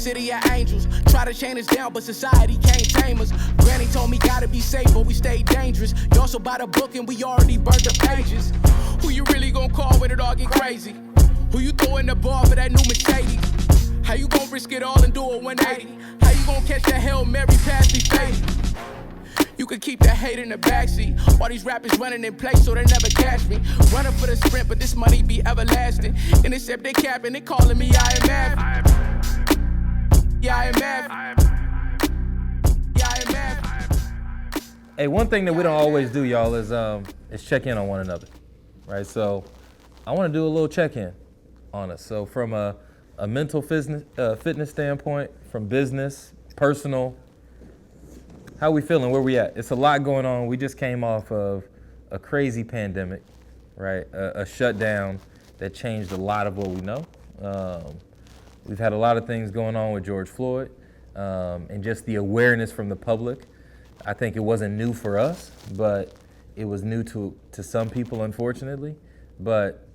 city of angels. Try to chain us down, but society can't tame us. Granny told me gotta be safe, but we stay dangerous. You also bought a book and we already burned the pages. Who you really gonna call when it all get crazy? Who you throwing the ball for that new Mercedes? How you gonna risk it all and do a 180? How you gonna catch that Hail Mary pass me fading? You could keep that hate in the backseat. All these rappers running in place so they never catch me. Running for the sprint, but this money be everlasting. Intercept they capping, they calling me IMF. Yeah, IMF. Yeah, IMF. Hey, one thing that we don't always do, y'all, is check in on one another, right? So I want to do a little check-in on us. So from a mental fitness standpoint, from business, personal, how we feeling? Where we at? It's a lot going on. We just came off of a crazy pandemic, right? A shutdown that changed a lot of what we know. We've had a lot of things going on with George Floyd, and just the awareness from the public. I think it wasn't new for us, but it was new to some people, unfortunately. But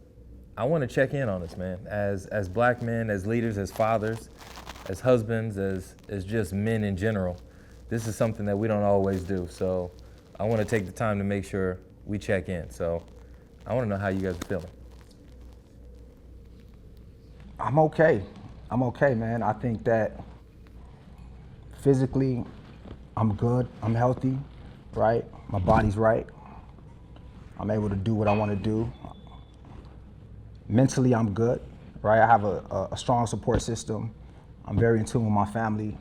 I want to check in on us, man. As black men, as leaders, as fathers, as husbands, as just men in general. This is something that we don't always do. So I want to take the time to make sure we check in. So I want to know how you guys are feeling. I'm okay, man. I think that physically, I'm good, I'm healthy, right? My body's right. I'm able to do what I want to do. Mentally, I'm good, right? I have a strong support system. I'm very in tune with my family.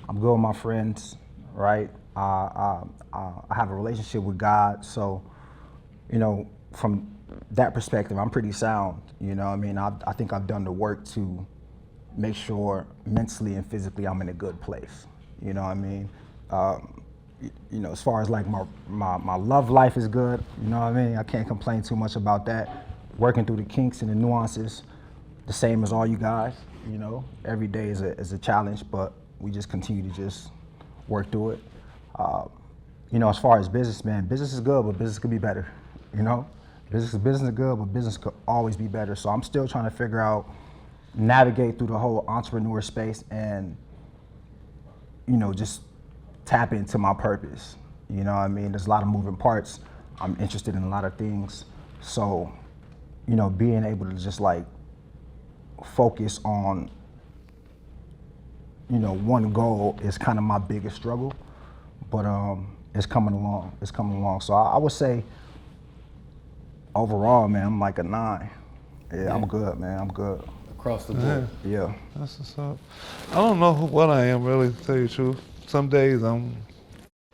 I'm good with my friends, right? I have a relationship with God, so, you know, from that perspective, I'm pretty sound, you know what I mean? I think I've done the work to make sure mentally and physically I'm in a good place, you know what I mean? You know, as far as like my love life is good, you know what I mean? I can't complain too much about that. Working through the kinks and the nuances, the same as all you guys, you know? Every day is a challenge, but we just continue to just work through it. You know, as far as business, man, business is good, but business could be better, you know? Business is good, but business could always be better. So I'm still trying to figure out, navigate through the whole entrepreneur space and, you know, just tap into my purpose. You know what I mean? There's a lot of moving parts. I'm interested in a lot of things. So, you know, being able to just like focus on, you know, one goal is kind of my biggest struggle, but it's coming along. So I would say overall, man, I'm like a 9. Yeah, I'm good, man, I'm good. Across the board. Yeah. That's what's up. I don't know what I am really, to tell you the truth. Some days I'm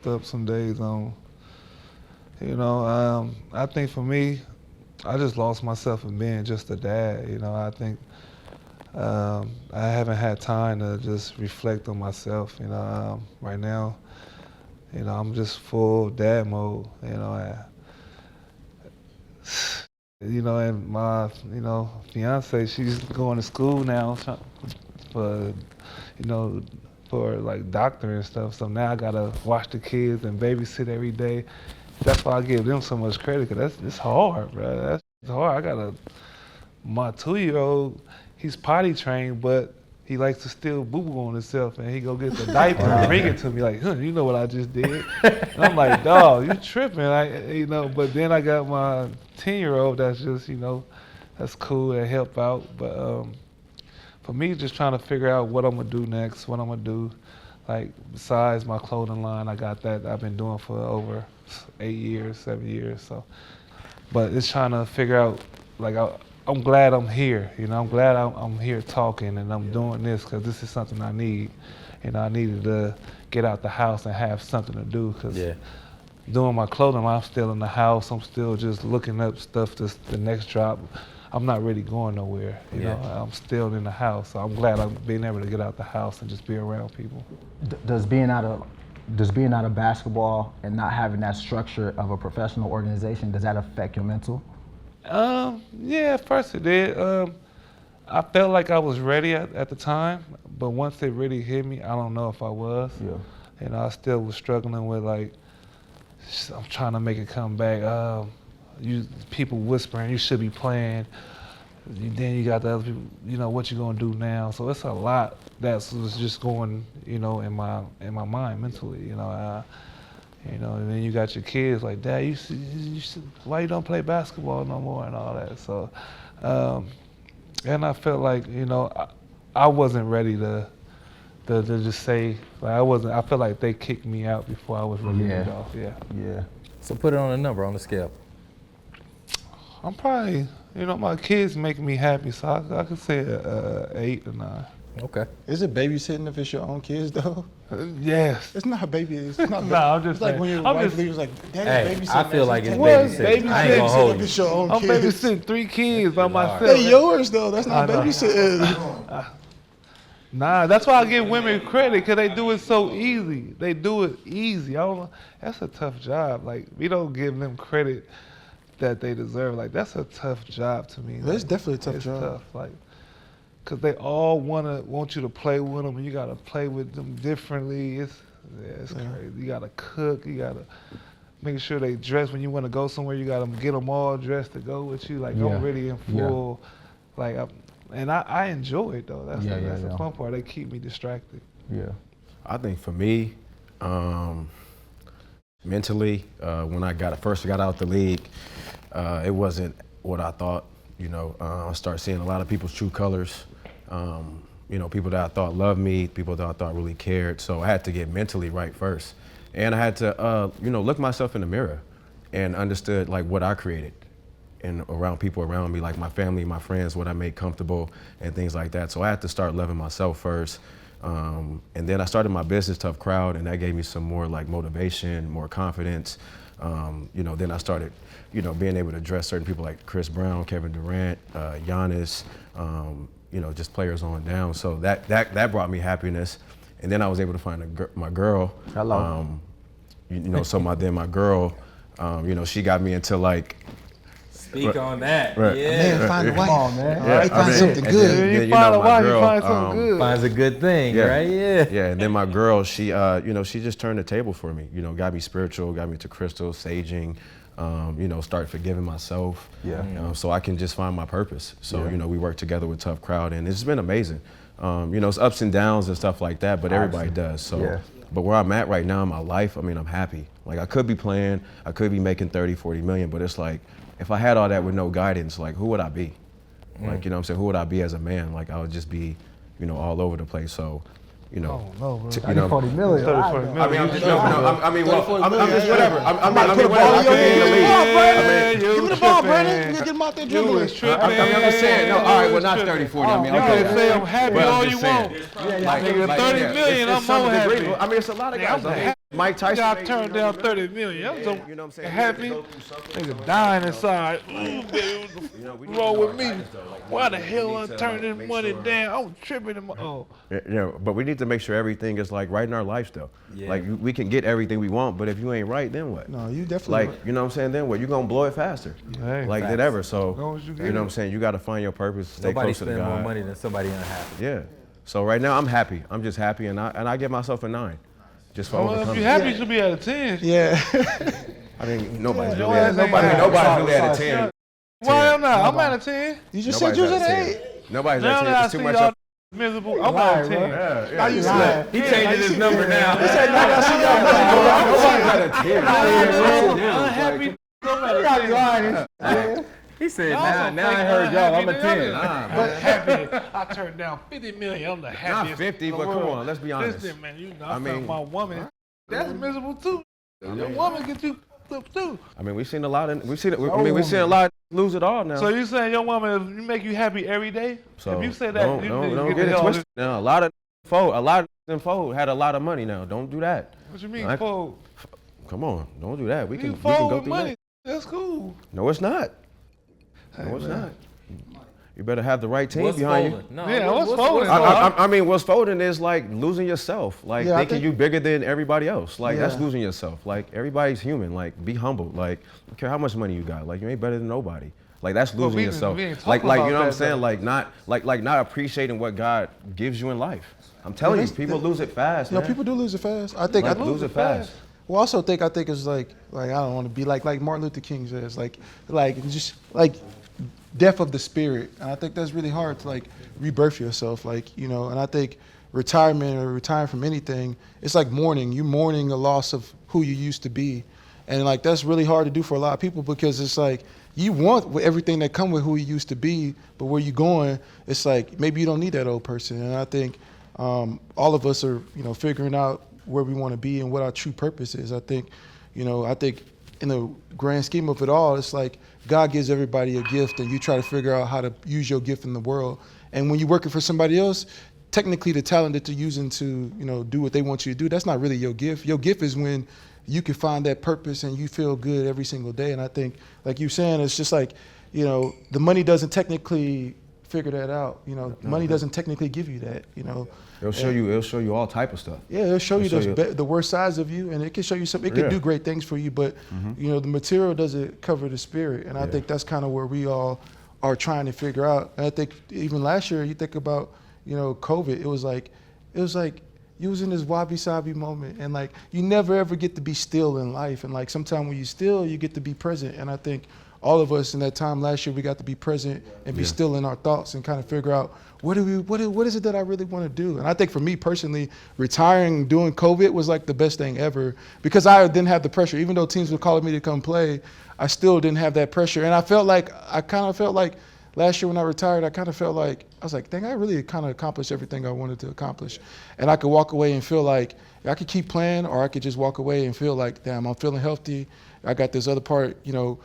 up, some days I'm, you know, I think for me, I just lost myself in being just a dad, you know. I think I haven't had time to just reflect on myself, you know. Right now, you know, I'm just full dad mode, you know. You know, and my, you know, fiance, she's going to school now for, you know, for like doctor and stuff. So now I gotta watch the kids and babysit every day. That's why I give them so much credit, because it's hard, bro. That's hard. My 2-year-old, he's potty trained, but he likes to still boo-boo on himself, and he go get the diaper and bring it to me like, you know what I just did? And I'm like, dog, you tripping, you know. But then I got my 10-year-old that's just, you know, that's cool and help out. But for me, just trying to figure out what I'm gonna do next, what I'm gonna do. Like, besides my clothing line, I got that I've been doing for over 8 years, 7 years. So, but it's trying to figure out, like, I'm glad I'm here, you know. I'm glad I'm here talking and I'm doing this, because this is something I need. You know, I needed to get out the house and have something to do, because doing my clothing, I'm still in the house. I'm still just looking up stuff, the next drop. I'm not really going nowhere, you know. I'm still in the house. So I'm glad I'm being able to get out the house and just be around people. Does being out of basketball and not having that structure of a professional organization, does that affect your mental? Yeah, at first it did. I felt like I was ready at the time, but once it really hit me, I don't know if I was. Yeah. You know, I still was struggling with, like, I'm trying to make it come back. People whispering, you should be playing. then you got the other people, you know, what you gonna do now. So it's a lot that's was just going, you know, in my mind mentally, you know. You know, and then you got your kids like, Dad, why you don't play basketball no more and all that. So, and I felt like, you know, I wasn't ready to just say, like I felt like they kicked me out before I was ready to get off. Yeah. So put it on a number on the scale. I'm probably, you know, my kids make me happy, so I could say 8 or 9. Okay. Is it babysitting if it's your own kids though? Yes. It's not baby. It's not. No, I'm just it's like saying. when your I'm wife just- leaves, like, Daddy, Hey, babysitting. I feel like it's What? babysitting. I ain't gonna hold If you. it's your own I'm kids. babysitting 3 kids by myself. They yours though. That's not I know. babysitting. Nah, that's why I give women credit, because they do it so easy. They do it easy. I don't know. That's a tough job. Like, we don't give them credit that they deserve. Like, that's a tough job to me. That's Like, definitely a tough it's job. tough. Like, because they all want you to play with them, and you got to play with them differently. It's crazy. You got to cook. You got to make sure they dress. When you want to go somewhere, you got to get them all dressed to go with you. Like, I'm really in full, like, and I enjoy it, though. That's the fun part. They keep me distracted. Yeah. I think for me, mentally, when I first got out the league, it wasn't what I thought. You know, I started seeing a lot of people's true colors. You know, people that I thought loved me, people that I thought really cared. So I had to get mentally right first, and I had to, you know, look myself in the mirror, and understood like what I created, and around people around me, like my family, my friends, what I made comfortable, and things like that. So I had to start loving myself first. And then I started my business, Tough Crowd, and that gave me some more like motivation, more confidence. You know, then I started, you know, being able to address certain people like Chris Brown, Kevin Durant, Giannis, you know, just players on down. So that brought me happiness. And then I was able to find my girl. Hello. You know, so my girl, you know, she got me into like, Speak on that. Right. Yeah. Man, find a wife. Come on, man. All right, find something and good. then, You you find know, a my wife, you girl, find something good. Finds a good thing, right? Yeah. Yeah, and then my girl, she, you know, she just turned the table for me. You know, got me spiritual, got me to crystals, saging, you know, start forgiving myself. Yeah. So I can just find my purpose. So, you know, we work together with Tough Crowd, and it's been amazing. You know, it's ups and downs and stuff like that, but everybody does. So, but where I'm at right now in my life, I mean, I'm happy. Like, I could be playing, I could be making 30, 40 million, but it's like, if I had all that with no guidance, like, who would I be? Like, you know what I'm saying? Who would I be as a man? Like, I would just be, you know, all over the place. So, you know, Oh, no, bro. you know, 40 million. 30, 40 I million. mean, I'm just, I mean, well, I'm just yeah. whatever. I mean, put a whatever. ball I in your could be in the hand. league. Come on, Brandon. I mean, Give me the ball, Brandon. Get him out there You dribbling. was tripping. I'm just saying, no, all right, well, not 30, 40. I mean, You okay. can say I'm happy But I'm all just you saying. want. Like, Nigga, 30 million, it's I'm some more degree. happy. I mean, it's a lot of guys. I'm I mean, happy. Mike Tyson. I turned down 30 million. I'm so You know what I'm saying? happy. Nigga dying inside. What's wrong with me? Why the hell I turned this money down? I'm tripping. Yeah, but we need to make sure everything is like right in our lives though. Yeah. Like we can get everything we want, but if you ain't right, then what? No, you definitely. Like, you know what I'm saying, then what? You're gonna blow it faster. Hey, Like than ever. So long as you you get know it. what I'm saying? You gotta find your purpose, stay Nobody close to spend God. more money than somebody unhappy. Yeah. So right now I'm happy. I'm just happy, and I give myself a 9. Just for Well, if overcoming. you happy, you should be at a 10. Yeah. I mean, nobody's Yeah, really at, your ass ain't nobody's happy. really at a 10. Why I'm not? I'm at a 10. You just said you was at 8. Nobody's Now at that 10. I It's too see much y'all up. miserable, I'm at a 10. How you say? He changing his number now. Nobody's at a 10. Unhappy. I'm at a 10. He said, Y'all now I some heard fake y'all, I'm a unhappy 10. niggas. But happy. I turned down 50 million. I'm the Not happiest. 50, in the but come world. on, let's be honest. Listen, man, you know, I I mean- mean, my woman, that's miserable too. Your woman get you up too. I mean, we've seen a lot of, we've seen a lot of lose it all now. So you saying your woman make you happy every day? So if you say that, don't, you don't, need to don't get get the it hell twisted. Now a lot of them fold had a lot of money now. Don't do that. What you mean, Like, fold? Come on, don't do that. We You can fold go with through money. that. That's cool. No, it's not. No, it's not. You better have the right team behind you. No, Yeah, what's folding? I mean, what's folding is like losing yourself, like Yeah, I thinking think- you bigger than everybody else. Like that's Yeah. losing yourself. Like everybody's human. Like be humble. Like don't care how much money you got. Like you ain't better than nobody. Like that's Well, losing we yourself. ain't Like talking you know about what I'm that, saying? though. Like not appreciating what God gives you in life. I'm telling you, people lose it fast. No, Man. people do lose it fast. I think. Like, lose it fast. Well, also think it's like I don't want to be like Martin Luther King says, like just death of the spirit. And I think that's really hard to like rebirth yourself, like, you know, and I think retirement or retiring from anything, it's like mourning. You're mourning the loss of who you used to be. And like, that's really hard to do for a lot of people because it's like, you want everything that come with who you used to be, but where you going, it's like, maybe you don't need that old person. And I think all of us are, you know, figuring out where we want to be and what our true purpose is. I think in the grand scheme of it all, it's like God gives everybody a gift and you try to figure out how to use your gift in the world. And when you're working for somebody else, technically the talent that you're using to, you know, do what they want you to do, that's not really your gift. Your gift is when you can find that purpose and you feel good every single day. And I think, like you're saying, it's just like, you know, the money doesn't technically figure that out. You know, money doesn't technically give you that, you know. It'll show you all type of stuff. Yeah, it'll show you the worst sides of you, and it can show you something. It can do great things for you, but you know, the material doesn't cover the spirit. And I think that's kind of where we all are trying to figure out. And I think even last year, you think about, you know, COVID, it was like you was in this wabi-sabi moment, and like you never ever get to be still in life. And like sometimes when you still, you get to be present. And I think all of us in that time last year, we got to be present and be still in our thoughts and kind of figure out what is it that I really want to do. And I think for me personally, retiring during COVID was like the best thing ever because I didn't have the pressure. Even though teams were calling me to come play, I still didn't have that pressure. And I kind of felt like last year when I retired, I was like, dang, I really kind of accomplished everything I wanted to accomplish. And I could walk away and feel like I could keep playing, or I could just walk away and feel like, damn, I'm feeling healthy. I got this other part, you know.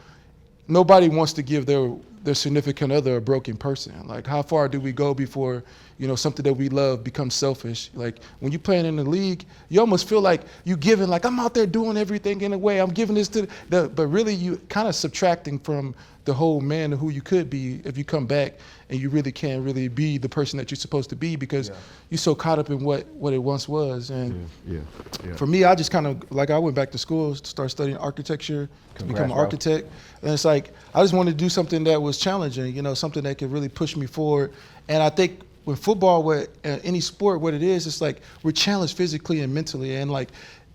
Nobody wants to give their significant other a broken person. Like, how far do we go before, you know, something that we love becomes selfish? Like, when you're playing in the league, you almost feel like you giving, like, I'm out there doing everything in a way. I'm giving this to but really you kind of subtracting from the whole man of who you could be if you come back and you really can't really be the person that you're supposed to be because you're so caught up in what it once was. And for me, I just kind of, like, I went back to school to start studying architecture, to become an architect. And it's like, I just wanted to do something that was challenging, you know, something that could really push me forward. And I think with football, with any sport, what it is, it's like we're challenged physically and mentally. And like,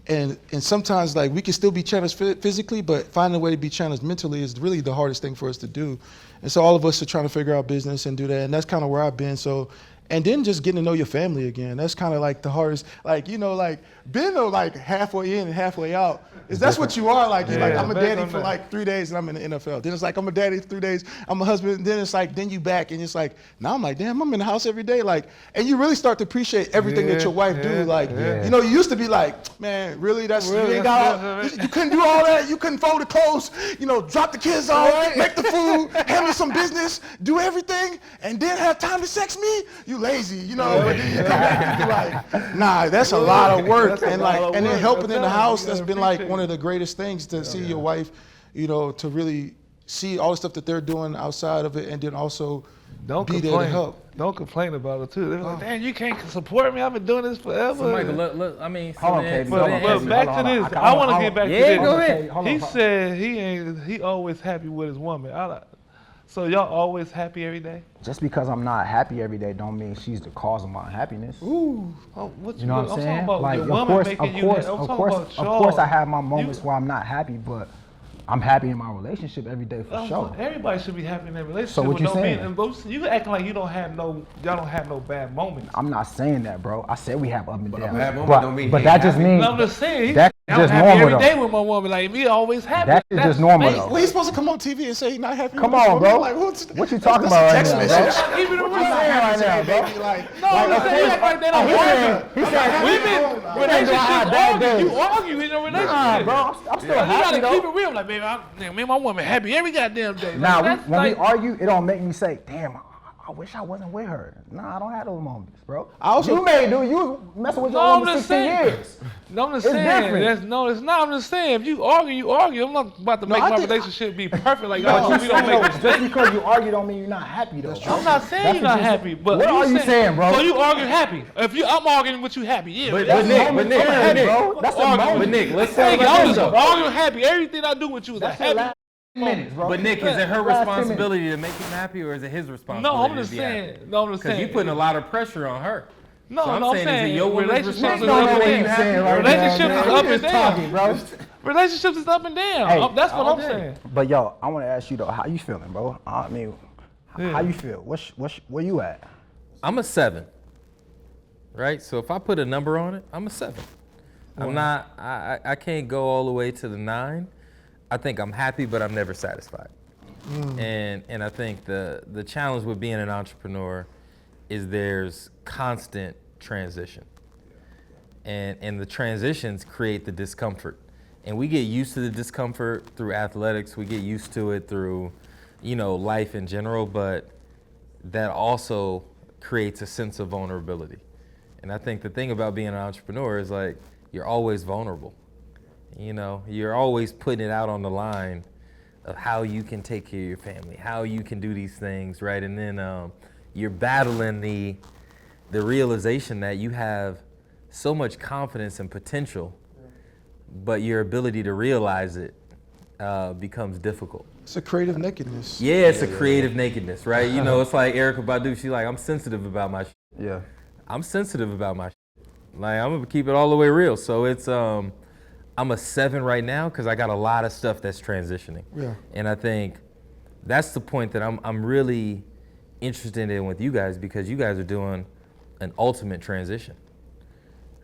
and sometimes like we can still be challenged physically, but finding a way to be challenged mentally is really the hardest thing for us to do. And so all of us are trying to figure out business and do that. And that's kind of where I've been. So, and then just getting to know your family again. That's kind of like the hardest, like, you know, like being like halfway in and halfway out. That's what you are. Like, you're like, I'm a daddy for like 3 days and I'm in the NFL. Then it's like, I'm a daddy for 3 days, I'm a husband. And then it's like, then you back and it's like, now I'm like, damn, I'm in the house every day. Like, and you really start to appreciate everything that your wife do. Like, you know, you used to be like, man, really, you ain't got, you couldn't do all that. You couldn't fold the clothes, you know, drop the kids off, make the food, handle some business, do everything, and then have time to sex me. You lazy, you know, but then you come back and be like, nah, that's a lot of work. And like, and then helping in the house, that's been like one of the greatest things to see your wife, you know, to really see all the stuff that they're doing outside of it and then also be there to help. Don't complain about it too. They're like, damn, you can't support me. I've been doing this forever. So Michael, I mean, but back to this. I want to get back to this. Go ahead. He said he always happy with his woman. So y'all always happy every day? Just because I'm not happy every day don't mean she's the cause of my unhappiness. Ooh. You know what I'm saying? Like, of course I have my moments where I'm not happy, but I'm happy in my relationship every day for sure. Everybody should be happy in their relationship. So what you saying? You acting like y'all don't have no bad moments. I'm not saying that, bro. I said we have up and down. But that just means. I'm just saying. That's just happy normal every though. day with my woman. Like, we always happy. That's just normal though. Well, he's supposed to come on TV and say he's not happy. Come with on, bro. Like, what you talking about right now, bro? Keep it real. What you saying right now, bro? Like, No, I'm saying like they don't argue. He said, Women, relationships you argue in a relationship. Nah, bro, I'm still You happy gotta though. keep it real. Like, baby, me and my woman happy every goddamn day. Now, Like, when we argue, it don't make me say, damn, I wish I wasn't with her. Nah, I don't have those moments, bro. You was messing with your woman 16 years. No, I'm just It's saying. different. It's not. I'm just saying. If you argue, you argue. I'm not about to make my relationship be perfect. Like, we don't make mistakes. Just because you argue don't mean you're not happy though. I'm not saying you're not happy, but what are you saying, bro? So you argue happy. I'm arguing with you happy, yeah. But That's Nick, momentary, bro. That's a moment. But Nick, let's I'm talk about just this though. arguing happy. Everything I do with you is a That's the happy. last minutes, bro. But Nick, is it her responsibility to make him happy, or is it his responsibility? No, I'm just saying. Because you're putting a lot of pressure on her. No, So I'm I'm saying, saying, is it your woman's relationships is responsibility? up and down. Bro. Relationships is up and down. Hey, That's what I'm saying. But yo, I want to ask you though, how you feeling, bro? I mean, How you feel? Where you at? I'm a 7, right? So if I put a number on it, I'm a 7. I'm not, I can't go all the way to the 9. I think I'm happy, but I'm never satisfied. And I think the challenge with being an entrepreneur is there's constant transition. And the transitions create the discomfort. And we get used to the discomfort through athletics. We get used to it through, life in general, but that also creates a sense of vulnerability. And I think the thing about being an entrepreneur is like, you're always vulnerable. You're always putting it out on the line of how you can take care of your family, how you can do these things, right? And then you're battling the realization that you have so much confidence and potential, but your ability to realize it becomes difficult. It's a creative nakedness. Yeah, it's a creative nakedness, right? It's like Erykah Badu, she's like, I'm sensitive about my shit. Yeah. I'm sensitive about my shit. Like, I'm gonna keep it all the way real. So it's, I'm a 7 right now because I got a lot of stuff that's transitioning. Yeah. And I think that's the point that I'm really interested in with you guys, because you guys are doing an ultimate transition,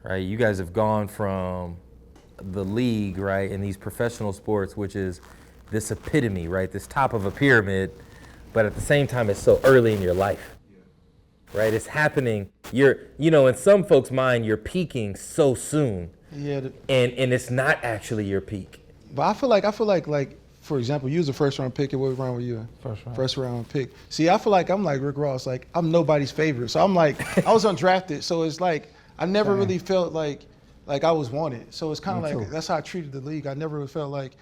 right? You guys have gone from the league, right, in these professional sports, which is this epitome, right, this top of a pyramid, but at the same time, it's so early in your life. Right, it's happening. In some folks' mind, you're peaking so soon. Yeah. And it's not actually your peak. But I feel like, for example, you was a first round pick, and what round were you in? First round pick. See, I feel like I'm like Rick Ross, like I'm nobody's favorite. So I'm like, I was undrafted, so it's like I never really felt like I was wanted. So it's kind of like that's how I treated the league. I never felt like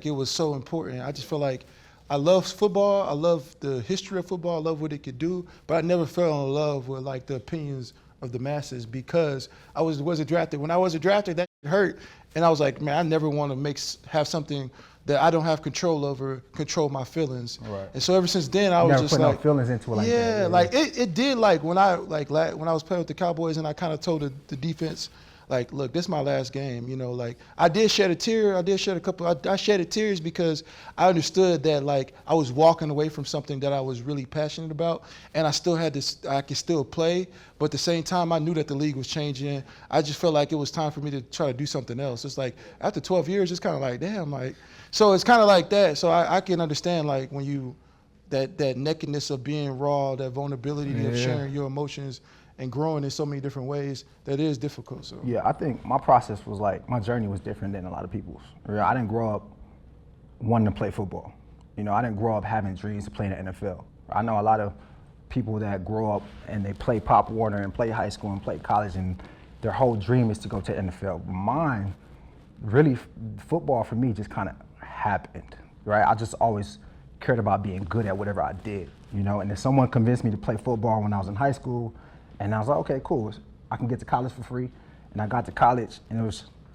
it was so important. I just feel like I love football. I love the history of football. I love what it could do. But I never fell in love with like the opinions of the masses because I wasn't drafted. When I wasn't drafted, that hurt. And I was like, man, I never want to have something that I don't have control over control my feelings. Right. And so ever since then, I was never just put like, no feelings into it like that. yeah, like it did. Like when I was playing with the Cowboys, and I kind of told the defense, like, look, this is my last game. Like I did shed a tear. I shedded tears because I understood that like I was walking away from something that I was really passionate about, and I could still play, but at the same time I knew that the league was changing. I just felt like it was time for me to try to do something else. It's like after 12 years, it's kind of like, damn, like, so it's kind of like that. So I can understand like when you, that nakedness of being raw, that vulnerability of sharing your emotions and growing in so many different ways, that is difficult. So yeah, I think my process was like, my journey was different than a lot of people's. I didn't grow up wanting to play football. I didn't grow up having dreams to play in the NFL. I know a lot of people that grow up and they play Pop Warner and play high school and play college, and their whole dream is to go to the NFL. Mine, really, football for me just kind of happened, right? I just always cared about being good at whatever I did, and then someone convinced me to play football when I was in high school. And I was like, okay, cool. I can get to college for free. And I got to college, and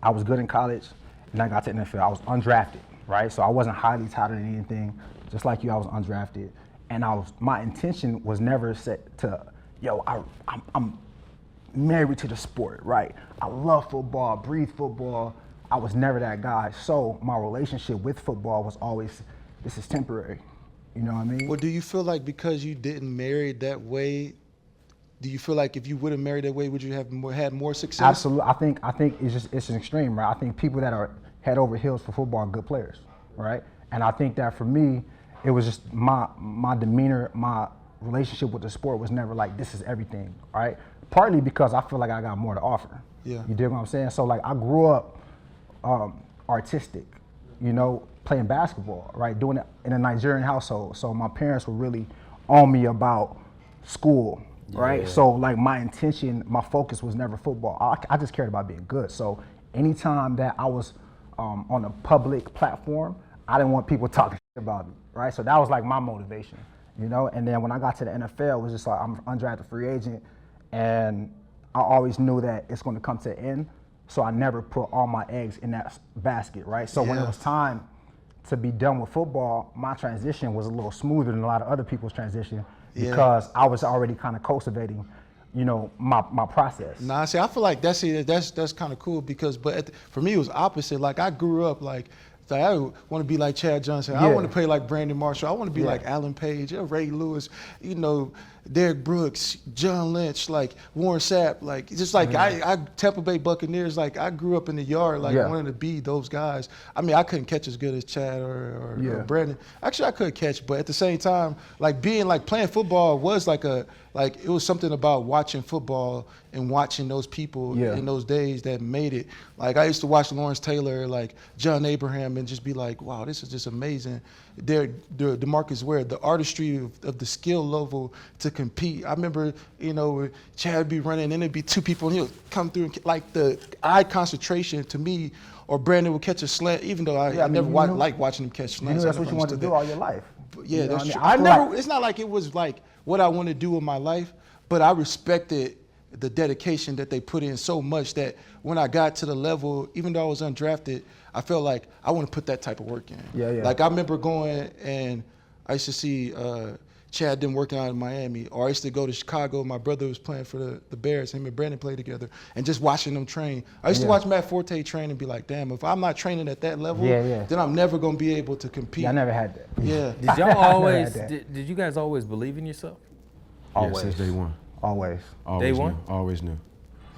I was good in college, and I got to NFL. I was undrafted, right? So I wasn't highly touted or anything. Just like you, I was undrafted. And my intention was never set to, I'm married to the sport, right? I love football, breathe football. I was never that guy. So my relationship with football was always, this is temporary. You know what I mean? Well, do you feel like because you didn't marry that way, do you feel like if you would have married that way, would you have had more success? Absolutely. I think it's an extreme, right? I think people that are head over heels for football are good players, right? And I think that for me, it was just my demeanor, my relationship with the sport was never like, this is everything, right? Partly because I feel like I got more to offer. Yeah. You dig what I'm saying? So like I grew up artistic, playing basketball, right? Doing it in a Nigerian household. So my parents were really on me about school. Right, Yeah. so like my intention, my focus was never football. I just cared about being good. So anytime that I was on a public platform, I didn't want people talking shit about me, right? So that was like my motivation, And then when I got to the NFL, it was just like I'm an undrafted free agent, and I always knew that it's going to come to an end. So I never put all my eggs in that basket, right? So when it was time to be done with football, my transition was a little smoother than a lot of other people's transition. Because I was already kind of cultivating, my process. Nah, see, I feel like that's kind of cool because, for me it was opposite. Like I grew up like Like, I want to be like Chad Johnson. I want to play like Brandon Marshall. I want to be like Alan Page, Ray Lewis, Derek Brooks, John Lynch, like Warren Sapp, like just like I Tampa Bay Buccaneers. Like I grew up in the yard, like wanting to be those guys. I mean, I couldn't catch as good as Chad or Brandon. Actually, I could catch, but at the same time, like playing football was it was something about watching football and watching those people in those days that made it. Like I used to watch Lawrence Taylor, like John Abraham, and just be like, wow, this is just amazing. DeMarcus Ware, the artistry of the skill level to compete. I remember, Chad would be running and it'd be two people and he'll come through and like the eye concentration to me, or Brandon would catch a slant, even though I never liked watching him catch slants. That's what you wanted to do all your life. Yeah, that's true. It's not like it was like what I want to do in my life, but I respected the dedication that they put in so much that when I got to the level, even though I was undrafted, I felt like I want to put that type of work in. Yeah. Like I remember going and I used to see Chad them working out in Miami, or I used to go to Chicago. My brother was playing for the Bears. Him and Brandon played together, and just watching them train. I used to watch Matt Forte train and be like, damn, if I'm not training at that level, then I'm never going to be able to compete. I never had that. Yeah. Did y'all always, did you guys always believe in yourself? Always. Yeah, since day one. Always. Day one? Always knew.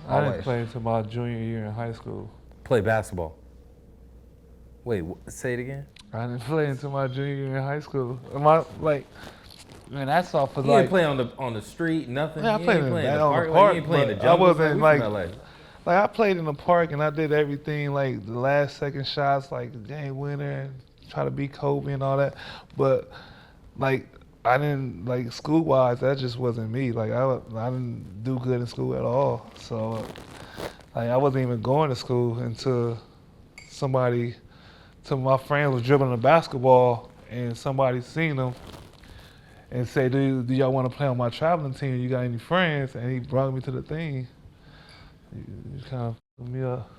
I didn't play until my junior year in high school. Play basketball. Wait, say it again? I didn't play until my junior year in high school. That's off of You didn't play on the street, nothing? Yeah, I played in the park. You ain't playing in the jungle? I wasn't like I played in the park and I did everything like the last second shots, like the game winner, and try to beat Kobe and all that. But like I didn't like school wise, that just wasn't me. Like I didn't do good in school at all. So like I wasn't even going to school until my friend was dribbling a basketball and somebody seen him and said, do y'all want to play on my traveling team? You got any friends? And he brought me to the thing. He kind of put me up.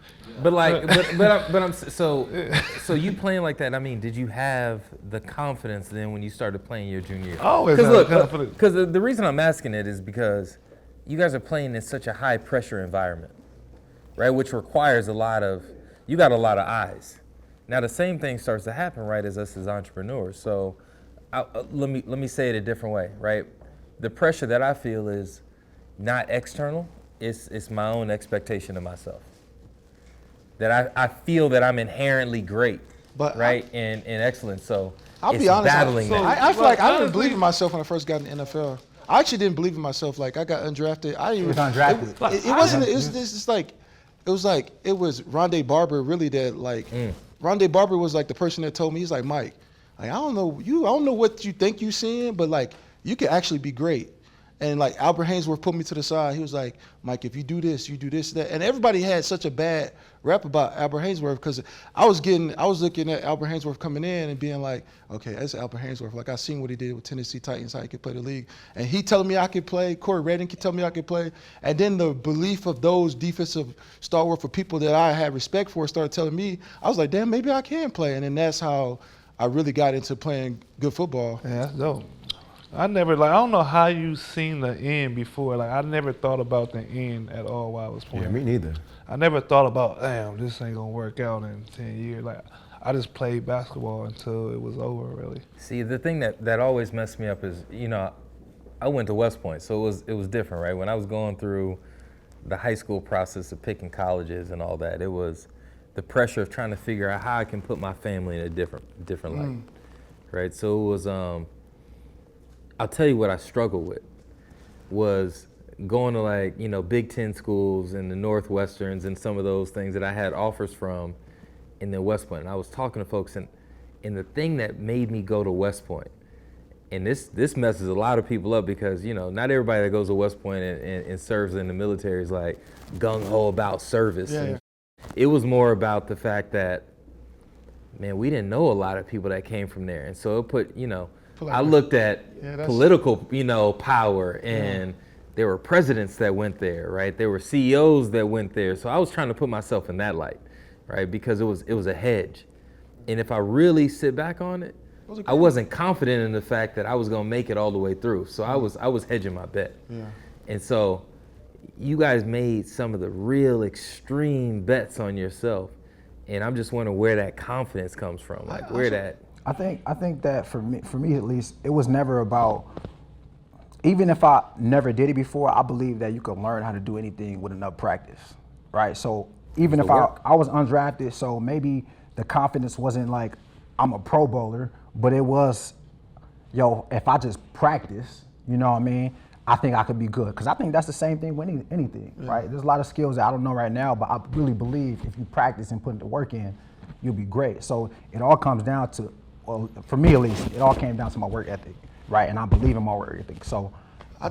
So you playing like that, I mean, did you have the confidence then when you started playing your junior year? Always had confidence. Because the reason I'm asking it is because you guys are playing in such a high pressure environment, right? Which requires you got a lot of eyes. Now the same thing starts to happen, right, as us as entrepreneurs. So let me say it a different way, right? The pressure that I feel is not external, it's my own expectation of myself. That I feel that I'm inherently great, right, and excellent. So I'll it's be honest, battling that. I feel like I didn't believe in myself when I first got in the NFL. I actually didn't believe in myself. Like I got undrafted. It was undrafted. It was Rondé Barber really that like Rondé Barber was like the person that told me, he's like, Mike, like I don't know what you think you seeing, but like you can actually be great. And like Albert Hainsworth put me to the side. He was like, Mike, if you do this, that. And everybody had such a bad rap about Albert Hainsworth because I was looking at Albert Hainsworth coming in and being like, okay, that's Albert Hainsworth. Like I seen what he did with Tennessee Titans, how he could play the league. And he telling me I could play, Corey Redding could tell me I could play. And then the belief of those defensive stalwart for people that I had respect for started telling me, I was like, damn, maybe I can play. And then that's how I really got into playing good football. Yeah, that's dope. I don't know how you seen the end before. Like I never thought about the end at all while I was playing. Yeah, me neither. I never thought about, damn, this ain't gonna work out in 10 years. Like I just played basketball until it was over, really. See, the thing that always messed me up is, I went to West Point, so it was different, right? When I was going through the high school process of picking colleges and all that, it was the pressure of trying to figure out how I can put my family in a different light, right? So it was, I'll tell you what I struggled with was going to like, Big Ten schools and the Northwesterns and some of those things that I had offers from in the West Point. And I was talking to folks and the thing that made me go to West Point, and this messes a lot of people up because, not everybody that goes to West Point and serves in the military is like gung-ho about service. Yeah. It was more about the fact that, man, we didn't know a lot of people that came from there. And so it put, I looked at political, power, and there were presidents that went there, right? There were CEOs that went there. So I was trying to put myself in that light, right? Because it was a hedge. And if I really sit back on it, I wasn't confident in the fact that I was going to make it all the way through. So I was hedging my bet. Yeah. And so you guys made some of the real extreme bets on yourself. And I'm just wondering where that confidence comes from, like where that. I think that for me at least, it was never about. Even if I never did it before, I believe that you can learn how to do anything with enough practice, right? So even if I was undrafted, so maybe the confidence wasn't like I'm a Pro Bowler, but it was, if I just practice, you know what I mean? I think I could be good, because I think that's the same thing with anything, right? There's a lot of skills that I don't know right now, but I really believe if you practice and put the work in, you'll be great. So it all comes down to, well, for me at least, it all came down to my work ethic, right? And I believe in my work ethic. So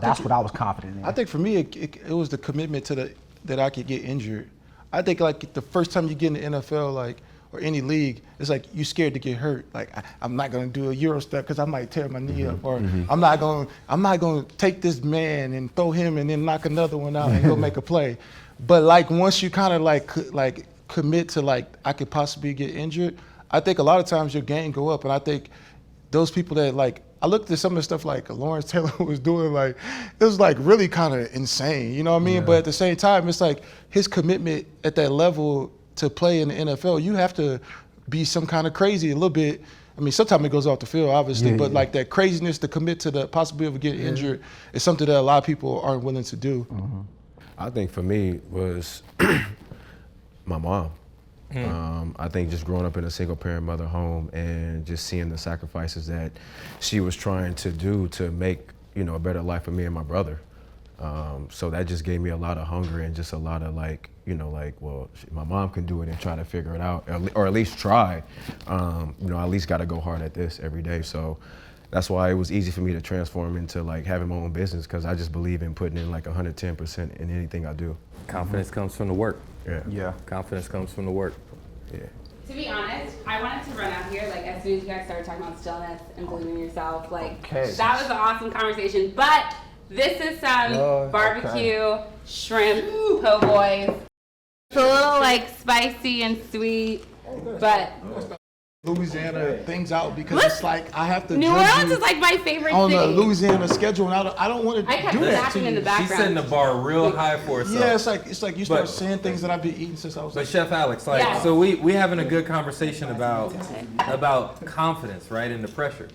that's what I was confident in. I think for me, it was the commitment to that I could get injured. I think like the first time you get in the NFL, like, or any league, it's like you scared to get hurt. Like I'm not gonna do a Euro step because I might tear my knee up, or I'm not gonna take this man and throw him and then knock another one out and go make a play. But like once you kind of like commit to like I could possibly get injured, I think a lot of times your game go up. And I think those people that like, I looked at some of the stuff like Lawrence Taylor was doing, like it was like really kind of insane, you know what I mean? Yeah. But at the same time, it's like his commitment at that level to play in the NFL, you have to be some kind of crazy a little bit. I mean, sometimes it goes off the field, obviously, but like that craziness to commit to the possibility of getting injured is something that a lot of people aren't willing to do. I think for me was my mom. I think just growing up in a single parent mother home and just seeing the sacrifices that she was trying to do to make, a better life for me and my brother. So that just gave me a lot of hunger and just a lot of my mom can do it and try to figure it out, or at least try. I at least got to go hard at this every day. So that's why it was easy for me to transform into like having my own business, because I just believe in putting in like 110% in anything I do. Confidence comes from the work. Yeah. Confidence comes from the work. Yeah. To be honest, I wanted to run out here, like, as soon as you guys started talking about stillness and believing in yourself, like, that was an awesome conversation. But this is some barbecue shrimp po' boys. It's a little, like, spicy and sweet, but Louisiana things out because it's like I have to. New Orleans is like my favorite on city. the Louisiana schedule, and I don't want to do that to in the you. background. She's setting the bar real high for herself. Yeah, it's like you start saying things that I've been eating since I was. But Chef Alex, so we having a good conversation about confidence, right, and the pressure.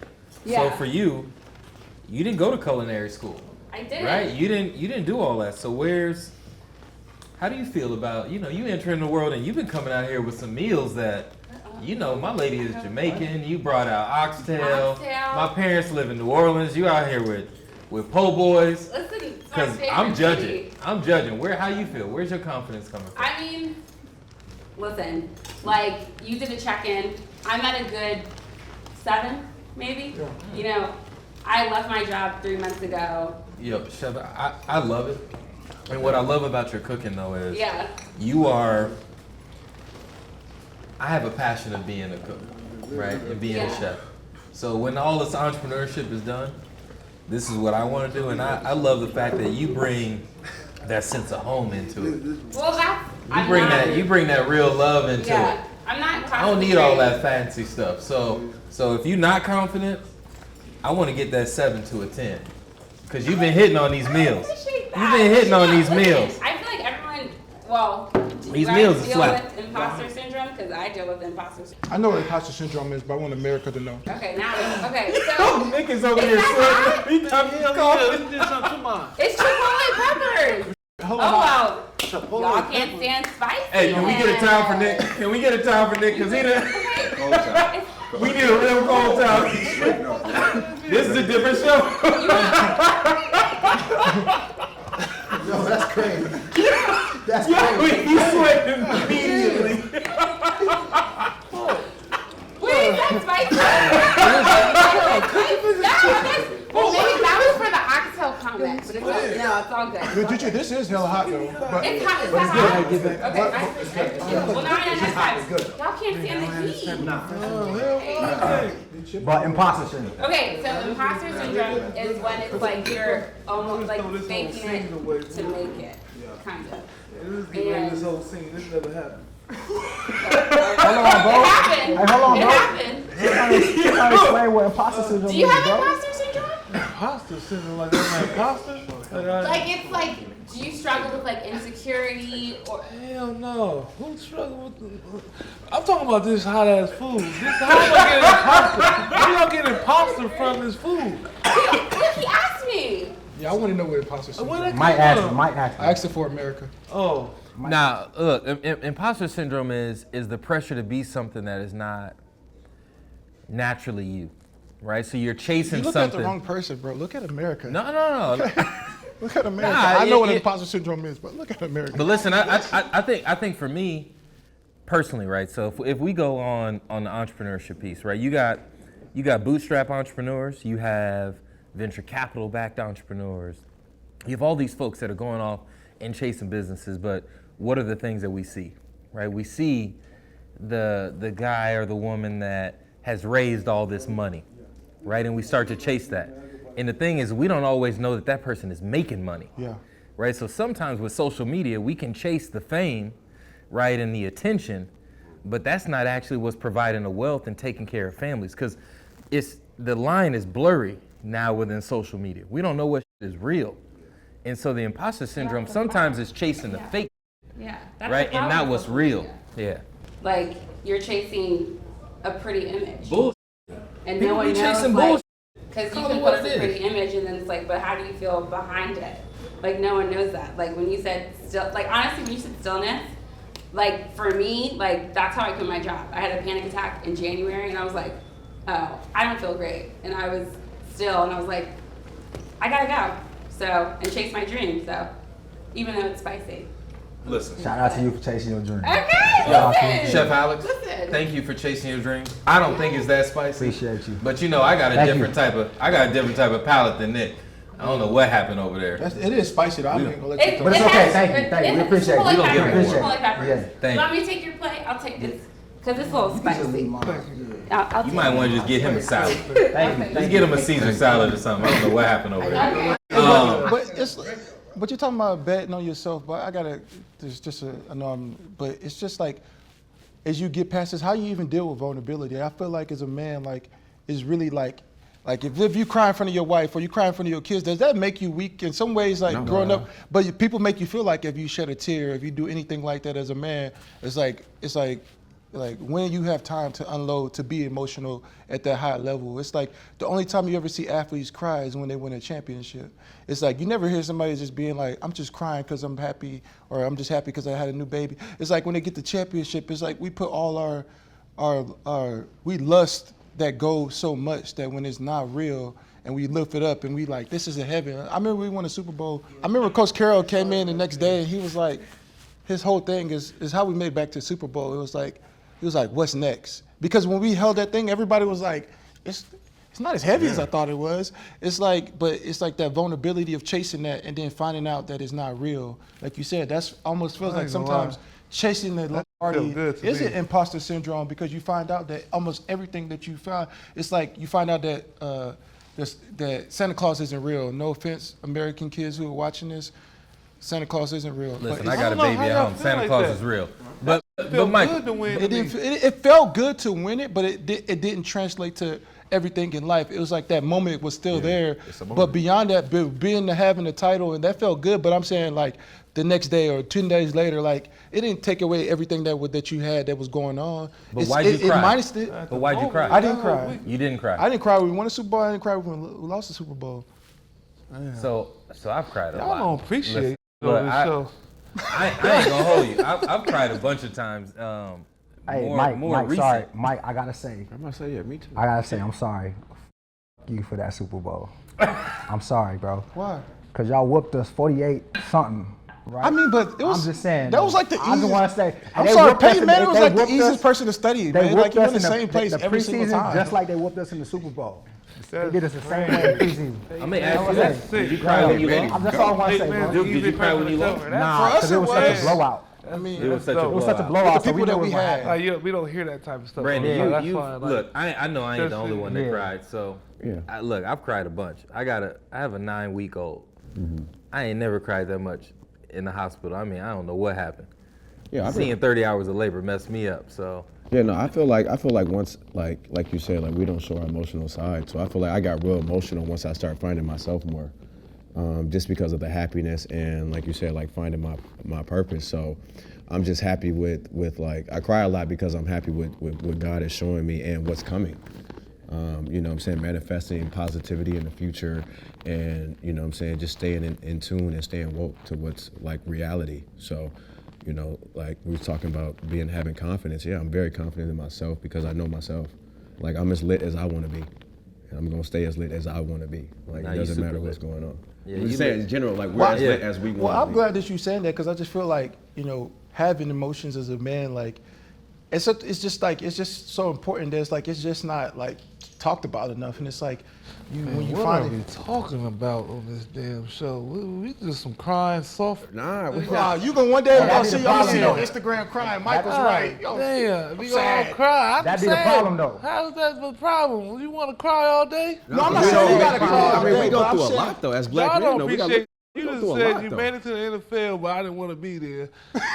Yeah. So for you didn't go to culinary school. I didn't. Right? You didn't do all that. So how do you feel about, you entering the world and you've been coming out here with some meals that, my lady is Jamaican, you brought out oxtail. My parents live in New Orleans, you out here with po' boys. Listen, because I'm judging. How you feel? Where's your confidence coming from? I mean, listen, like, you did a check-in. I'm at a good 7, maybe. Yeah. I left my job 3 months ago. Yo, Chef, I love it. And what I love about your cooking, though, is I have a passion of being a cook, right, and being a chef. So when all this entrepreneurship is done, this is what I want to do, and I love the fact that you bring that sense of home into it. Well, you bring that real love into it. I'm not. I don't need all that fancy stuff. So if you're not confident, I want to get that 7 to a 10, because you've been hitting on these meals. You've been hitting on these meals. I feel like everyone. These meals are deal slap. with imposter syndrome, because I deal with imposter syndrome. I know what imposter syndrome is, but I want America to know. Okay, so Nick is over here sweating. He talking it's Chipotle peppers. Y'all can't stand spicy. Hey, can we get a time for Nick? Can we get a time for Nick? Because he done. We need a real cold time. This is a different show. Yo, that's crazy. That's crazy. He's sweating immediately. Wait, is that spicy? Well, maybe that was for the oxtail comment, but it's all good. This is hella hot though. It's hot. It's hot. Okay. Well, now I know that's hot. Y'all can't stand the heat. But imposter syndrome. Okay, so imposter syndrome is when it's like you're almost like faking it to make it, kind of. This whole scene, this never happened. Hold on, bro. It happened. Hey, hold on, bro. It happened. You're trying to explain what imposter syndrome is, Do you have bro. imposter syndrome? Imposter syndrome, like that's my imposter? Like, it's like, do you struggle with like insecurity or? Hell no. Who struggle with I'm talking about this hot ass food. How am I getting pasta? Where y'all getting pasta from this food? Look, he asked me. Yeah, I want to know where imposter syndrome is. Might ask. I asked it for America. Oh. Now, look, imposter syndrome is the pressure to be something that is not naturally you, right? So you're chasing You look something. at the wrong person, bro. Look at America. No. Look at America. Nah, I know what imposter syndrome is, but look at America. But listen, I think for me, personally, right? So if we go on the entrepreneurship piece, right? You got bootstrap entrepreneurs, you have venture capital backed entrepreneurs, you have all these folks that are going off and chasing businesses. But what are the things that we see, right? We see the guy or the woman that has raised all this money, right? And we start to chase that. And the thing is, we don't always know that person is making money. Yeah. Right? So sometimes with social media, we can chase the fame, right, and the attention, but that's not actually what's providing the wealth and taking care of families, because the line is blurry now within social media. We don't know what is real. And so the imposter syndrome sometimes is chasing the fake, Yeah. That's right, the and problem not with what's social real. media. Yeah. Like, you're chasing a pretty image. Bullshit. And People no one be knows, chasing like, bullshit. because you Call it can what post it a is. pretty image and then it's like, but how do you feel behind it? Like, no one knows that. Like, when you said still, like, honestly, when you said stillness, like, for me, like, that's how I quit my job. I had a panic attack in January and I was like, oh, I don't feel great. And I was still, and I was like, I gotta go. So, and chase my dream. So, even though it's spicy. Listen. Shout out to you for chasing your dream. Okay, listen. Chef Alex, Listen. thank you for chasing your dream. I don't think it's that spicy. Appreciate you. But you know, I got a Thank different type of palate than Nick. I don't know what happened over there. It is spicy though. I'm gonna let you But it's talk. okay. Thank you. We appreciate it. We don't give it Chipotle peppers. Yeah. Thank You want me to take your plate? I'll take this. Because it's a little spicy. I'll You take might it. want to just get him a salad. Thank you. Just get him a Caesar salad or something. I don't know what happened over there. But you're talking about betting on yourself. But but it's just like, as you get past this, how you even deal with vulnerability. I feel like as a man, like, it's really like if you cry in front of your wife or you cry in front of your kids, does that make you weak in some ways? Like growing up, but people make you feel like if you shed a tear, if you do anything like that as a man, it's like when you have time to unload, to be emotional at that high level. It's like the only time you ever see athletes cry is when they win a championship. It's like you never hear somebody just being like, I'm just crying because I'm happy, or I'm just happy because I had a new baby. It's like when they get the championship, it's like we put all we lust that goal so much that when it's not real and we lift it up and we like, this is a heaven. I remember we won a Super Bowl. I remember Coach Carroll came in the next day and he was like, his whole thing is how we made it back to the Super Bowl. He was like, what's next? Because when we held that thing, everybody was like, it's not as heavy as I thought it was. It's like that vulnerability of chasing that and then finding out that it's not real. Like you said, that's almost feels like sometimes chasing the party is an imposter syndrome, because you find out that almost everything that you find, it's like you find out that that Santa Claus isn't real. No offense, American kids who are watching this, Santa Claus isn't real. Listen, I got a baby at home. Santa Claus is real. But Mike, it felt good to win it, but it didn't translate to everything in life. It was like that moment was still there, but beyond that, having the title, and that felt good. But I'm saying, like, the next day or 10 days later, like, it didn't take away everything that you had that was going on. But why'd you cry? It minused it. But why'd you cry? I didn't cry. You didn't cry. I didn't cry when we won a Super Bowl. I didn't cry when we lost the Super Bowl. So I've cried a lot. I don't appreciate Look, this show. I ain't gonna hold you. I've cried a bunch of times. Hey, Mike, recent. Sorry, Mike, I gotta say. I'm gonna say, yeah, me too. I gotta say, I'm sorry. You for that Super Bowl. I'm sorry, bro. Why? Cause y'all whooped us 48-something. Right? I mean, but it was. I'm just saying. That was like the I easiest. just want to say. I'm sorry, Peyton Manning was like the easiest person to study, They man. Like, whooped you us in the same place the every single preseason, time. just like they whooped us in the Super Bowl. They did us the same way in the preseason. I mean, ask you that. Did you cry when you lost? That's all I want to say, bro. Did you cry when you lost? Nah, because it was such a blowout. I mean, It was such a It was such a blowout. blowout. With the So we people knew that it we was gonna had. happen. We don't hear that type of stuff. Brandon, That's you why, like, look. I know I ain't the only one that Yeah. cried. So look, I've cried a bunch. I have a 9-week-old. I ain't never cried that much in the hospital. I mean, I don't know what happened. Yeah, Seeing 30 hours of labor messed me up. So yeah, no, I feel like once, like you said, like, we don't show our emotional side. So I feel like I got real emotional once I started finding myself more. just because of the happiness and, like you said, like finding my purpose. So I'm just happy with like, I cry a lot because I'm happy with what God is showing me and what's coming. You know what I'm saying, manifesting positivity in the future, and you know what I'm saying, just staying in tune and staying woke to what's like reality. So, you know, like we were talking about having confidence. Yeah, I'm very confident in myself because I know myself. Like, I'm as lit as I want to be. And I'm gonna stay as lit as I want to be. Like, it doesn't matter what's going on. Yeah, I'm just saying in general, like, we're as lit as we want to be. Well, I'm glad that you're saying that, because I just feel like, you know, having emotions as a man, like, it's just so important that it's just not like talked about enough. And it's like, when you what find are we talking about on this damn show? We just some crying soft. Nah, we you gonna one day That'd be see the problem, you on though. Instagram crying. Michael's right. Yo, Damn, we all sad. cry. That'd be the problem, though. How's that the problem? You want to cry all day? No, I'm not saying you gotta cry all I mean, day, we go but I'm through a saying- lot though, as black Y'all men. don't though, we appreciate. we You go just through a said lot, you though. made it to the NFL, but I didn't want to be there.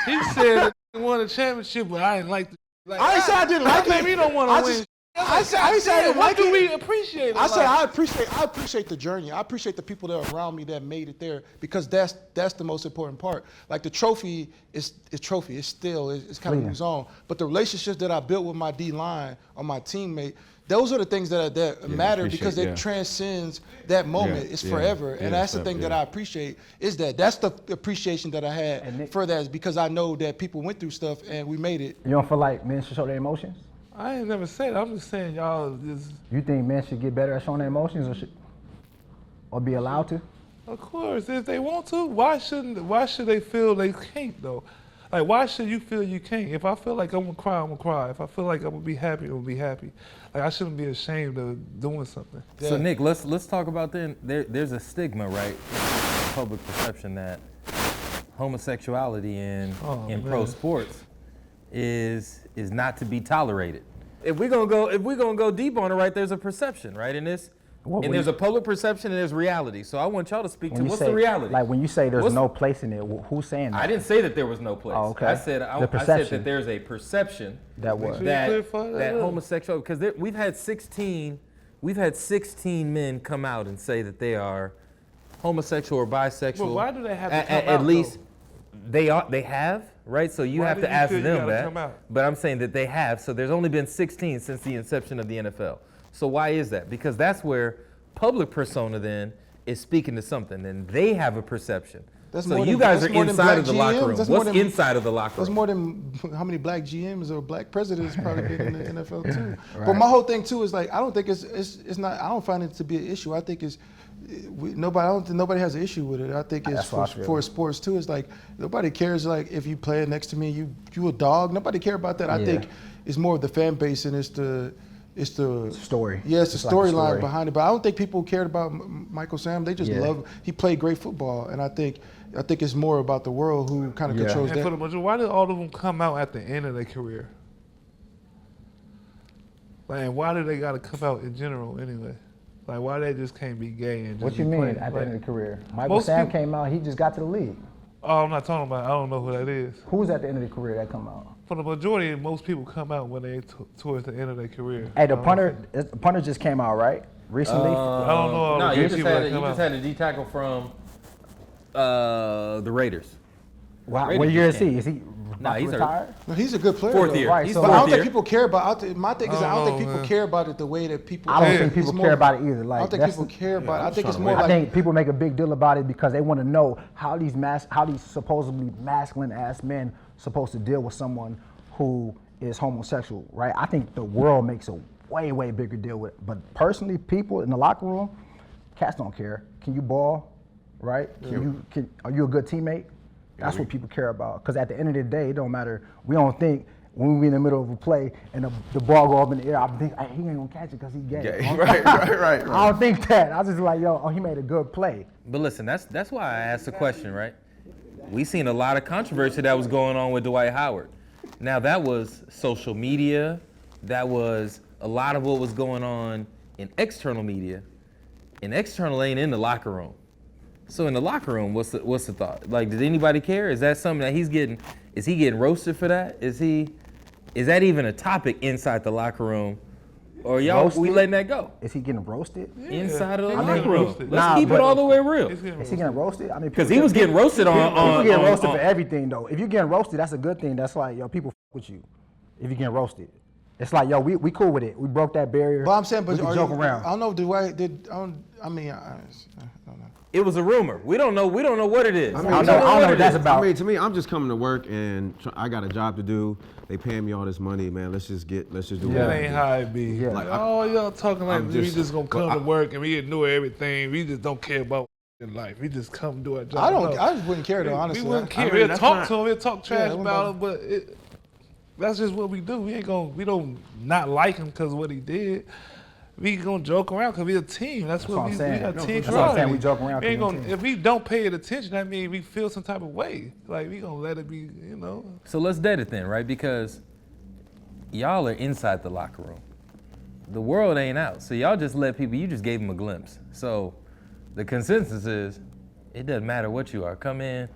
He said he won a championship, but I didn't like the. Like, I ain't say I didn't like it. Maybe you don't want I to win. just- I said I didn't What like do it. we appreciate? I said I appreciate the journey. I appreciate the people that are around me that made it there, because that's the most important part. Like, the trophy is a trophy. It's still it's kind of moves on. But the relationships that I built with my D line or my teammate, those are the things that matter, because it transcends that moment. It's forever, and that's the thing that I appreciate. That's the appreciation that I had for that, is because I know that people went through stuff and we made it. You don't feel like men should show their emotions? I ain't never said. I'm just saying y'all just. You think men should get better at showing their emotions, or be allowed to? Of course, if they want to, why should they feel they can't though? Like, why should you feel you can't? If I feel like I'm gonna cry, I'm gonna cry. If I feel like I'm gonna be happy, I'm gonna be happy. Like, I shouldn't be ashamed of doing something. So Nick, let's talk about then. There's a stigma, right, in public perception that homosexuality in pro sports is not to be tolerated. If we're gonna go deep on it, right, there's a perception, right, in this. And there's a public perception and there's reality. So I want y'all to speak to what's the reality. Like, when you say there's no place in it, who's saying that? I didn't say that there was no place. Oh, okay. I said that there's a perception that homosexual, because we've had 16 men come out and say that they are homosexual or bisexual. Well, why do they have to come out? At least they have, right? So you have to ask them that. But I'm saying that they have. So there's only been 16 since the inception of the NFL. So why is that? Because that's where public persona then is speaking to something, and they have a perception. So you guys are inside of the locker room. What's inside of the locker room? That's more than how many black GMs or black presidents probably been in the NFL too. Right. But my whole thing too is, like, I don't think it's not. I don't find it to be an issue. I think nobody has an issue with it. I think it's for sports too. It's like, nobody cares, like, if you play next to me, you a dog. Nobody care about that. I think it's more of the fan base, and it's the story. Yeah, it's the storyline behind it. But I don't think people cared about Michael Sam. They just love. He played great football, and I think it's more about the world who kind of controls that. Why did all of them come out at the end of their career? Like, and why do they got to come out in general anyway? Like, why they just can't be gay and just What you mean at the end of the career? Michael Sam came out. He just got to the league. Oh, I'm not talking about. I don't know who that is. Who's at the end of the career that come out? For the majority, most people come out when they towards the end of their carear. Hey, the punter just came out, right? Recently? I don't know. No, you just had a D tackle from the Raiders. Wow. What year is he? Is he retired? No, he's a good player. Fourth year. Right, but I don't think people care about. My thing is, I don't think people care about it the way that people. I don't think people care about it either. Like, I don't think people care about it. I think it's more I think people make a big deal about it because they want to know how these supposedly masculine ass men supposed to deal with someone who is homosexual, right? I think the world makes a way bigger deal with it. But personally, people in the locker room, cats don't care. Can you ball, right? Are you a good teammate? That's what people care about. Because at the end of the day, it don't matter. We don't think when we in the middle of a play and the ball go up in the air, I think he ain't gonna catch it because he's gay. Right. I don't think that. I just like, he made a good play. But listen, that's why I asked the question, right? We seen a lot of controversy that was going on with Dwight Howard. Now that was social media. That was a lot of what was going on in external media. And external ain't in the locker room. So in the locker room, what's the thought? Like, did anybody care? Is that something that is he getting roasted for that? Is that even a topic inside the locker room Or y'all, we Roasted? letting that go? Is he getting roasted? Inside of the I mean, locker room. roasted. Let's Nah, keep it but- all the way real. He's getting Is he getting roasted? I mean, Because he was getting roasted on. People get roasted on- for everything though. If you're getting roasted, that's a good thing. That's like, yo, people f with you. If you're getting roasted, it's like, yo, we cool with it. We broke that barrier. But I'm saying, we but can joke around. I don't know. I don't know. It was a rumor. We don't know what it is. I don't know what that's about. I mean, to me, I'm just coming to work and I got a job to do. They paying me all this money, man. Let's just do That it. ain't how it be. Yeah. Like, oh, y'all talking like I'm we just- just gonna come to work and we ignore everything. We just don't care about in life. We just come do our job. No. I just wouldn't care though. Honestly, We wouldn't care. mean, We'll that's talk not- to him. We'll talk trash it about wouldn't him, but that's just what we do. We don't not like him because of what he did. We gonna joke around because we a team. That's what what I'm we saying. got No, team that's what I'm saying. camaraderie. We joke around We ain't 'cause we a gonna, team. if we don't pay it attention, that means we feel some type of way. Like we gonna let it be, you know. So let's dead it then, right? Because y'all are inside the locker room. The world ain't out. So y'all just let people, you just gave them a glimpse. So the consensus is, it doesn't matter what you are. Come in,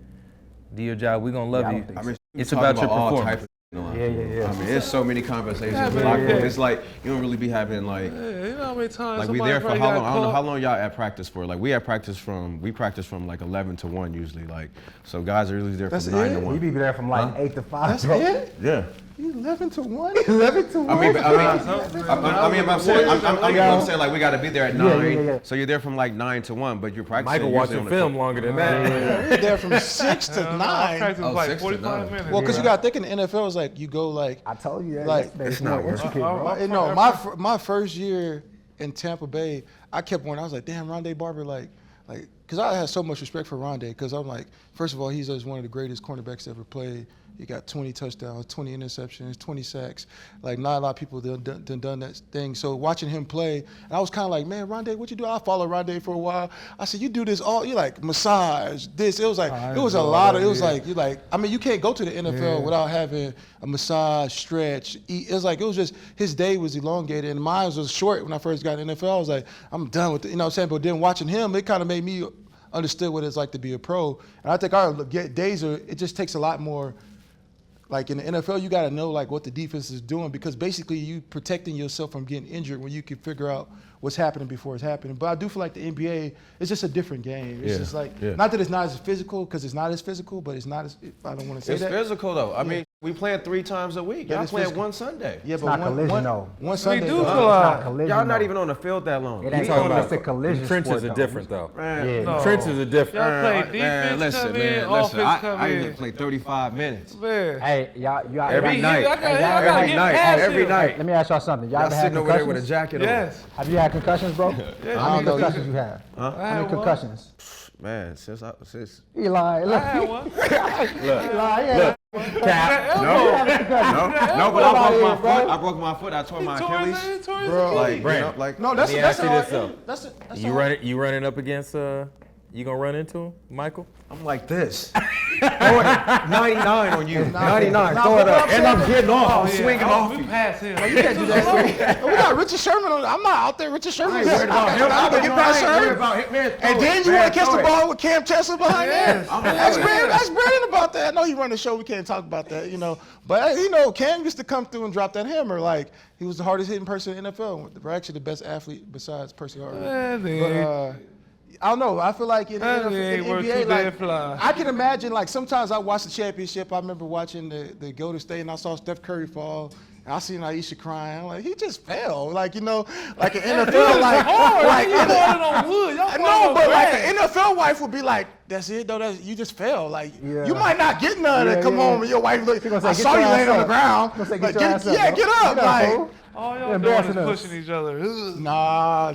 do your job. We're going to love I you. don't think I mean, It's talking about your all performance. type of Yeah. I mean, there's so many conversations Yeah, in the but- locker room. yeah. It's like you don't really be having like Yeah, you know how many times we somebody there for probably how got long? I don't know caught? how long y'all at practice for. Like we practice from like 11 to 1 usually. Like so guys are usually there That's from 9 to it? 1. We be there from like 8 to 5. That's bro. it. Yeah. 11 to 1. 11 to 1. I'm saying like we got to be there at 9. Yeah. So you're there from like 9 to 1, but you're practicing. Michael usually watching on the film court. longer than that. We're there from 6 to 9. Practice Oh, like 6 to 45 9. minutes. Well, because you got to think in the NFL, it's like you go like. I told you that. Like, yesterday. it's not more worth it. intricate, bro. No, my first year in Tampa Bay, I kept wondering. I was like, damn, Rondé Barber, like, because I had so much respect for Rondé. Because I'm like, first of all, he's just one of the greatest cornerbacks to ever play. He got 20 touchdowns, 20 interceptions, 20 sacks. Like, not a lot of people done that thing. So watching him play, and I was kind of like, man, Rondé, what you do? I followed Rondé for a while. I said, you do this all, you like massage, this. It was like, it was a lot of, it was like, you like, I mean, you can't go to the NFL without having a massage, stretch, eat. It was like, it was just, his day was elongated, and mine was short when I first got in the NFL. I was like, I'm done with it, you know what I'm saying? But then watching him, it kind of made me understood what it's like to be a pro. And I think our days are, it just takes a lot more. Like in the NFL, you got to know like what the defense is doing because basically you protecting yourself from getting injured when you can figure out what's happening before it's happening. But I do feel like the NBA, it's just a different game. It's just like, not that it's not as physical because it's not as physical, but it's not as, I don't want to say It's that. physical though. I mean, we playing 3 times a week. Yeah, Y'all it's playing physical. one Sunday. Yeah, It's not collision, though. One Sunday. do though. feel It's not like collision, Y'all not though. even on the field that long. It ain't talking talking about about the collision trenches sport, are though. different though. Man, Yeah. No. Trenches are different. Y'all play man, defense listen, come in, man, offense listen. come I in. usually play 35 minutes. Man. Hey, y'all Every night. Y'all gotta Every get night. past Every him. night. Let me ask y'all something. Y'all Y'all ever had sitting over there with a concussions? jacket Yes. Have you had concussions, bro? Yes. How many concussions you had? Huh? How many concussions? on. Man, since Eli, look. I had one. Eli, yeah. Cap. No, but I broke my foot. I broke my foot. I tore my Achilles. Bro. Like, Brandon. like No, that's Let me that's ask you this, though. that's You running up against you gonna run into him, Michael? I'm like this. Throw it 99 on you. 99. Throw it up. And I'm getting off. I'm swinging off We you. pass him. You can't do that. We got Richard Sherman on. I'm not out there. Richard Sherman. I'm gonna get past Sherman. And then you want to catch the ball with Cam Chester behind there. Ask Brandon about that. I know he run the show. We can't talk about that, you know. But you know, Cam used to come through and drop that hammer. Like he was the hardest hitting person in the NFL. We're actually the best athlete besides Percy Harvin. But I don't know. I feel like in the NBA, like I can imagine. Like sometimes I watch the championship. I remember watching the Golden State, and I saw Steph Curry fall. And I seen Aisha crying. I'm like, he just fell. Like, you know, like an NFL, like on wood. Y'all no, but like an NFL wife would be like, that's it though. You just fell. Like you might not get none and come home and your wife look. I saw you laying on the ground. Like, get up. Like. All y'all doing is pushing each other. Nah.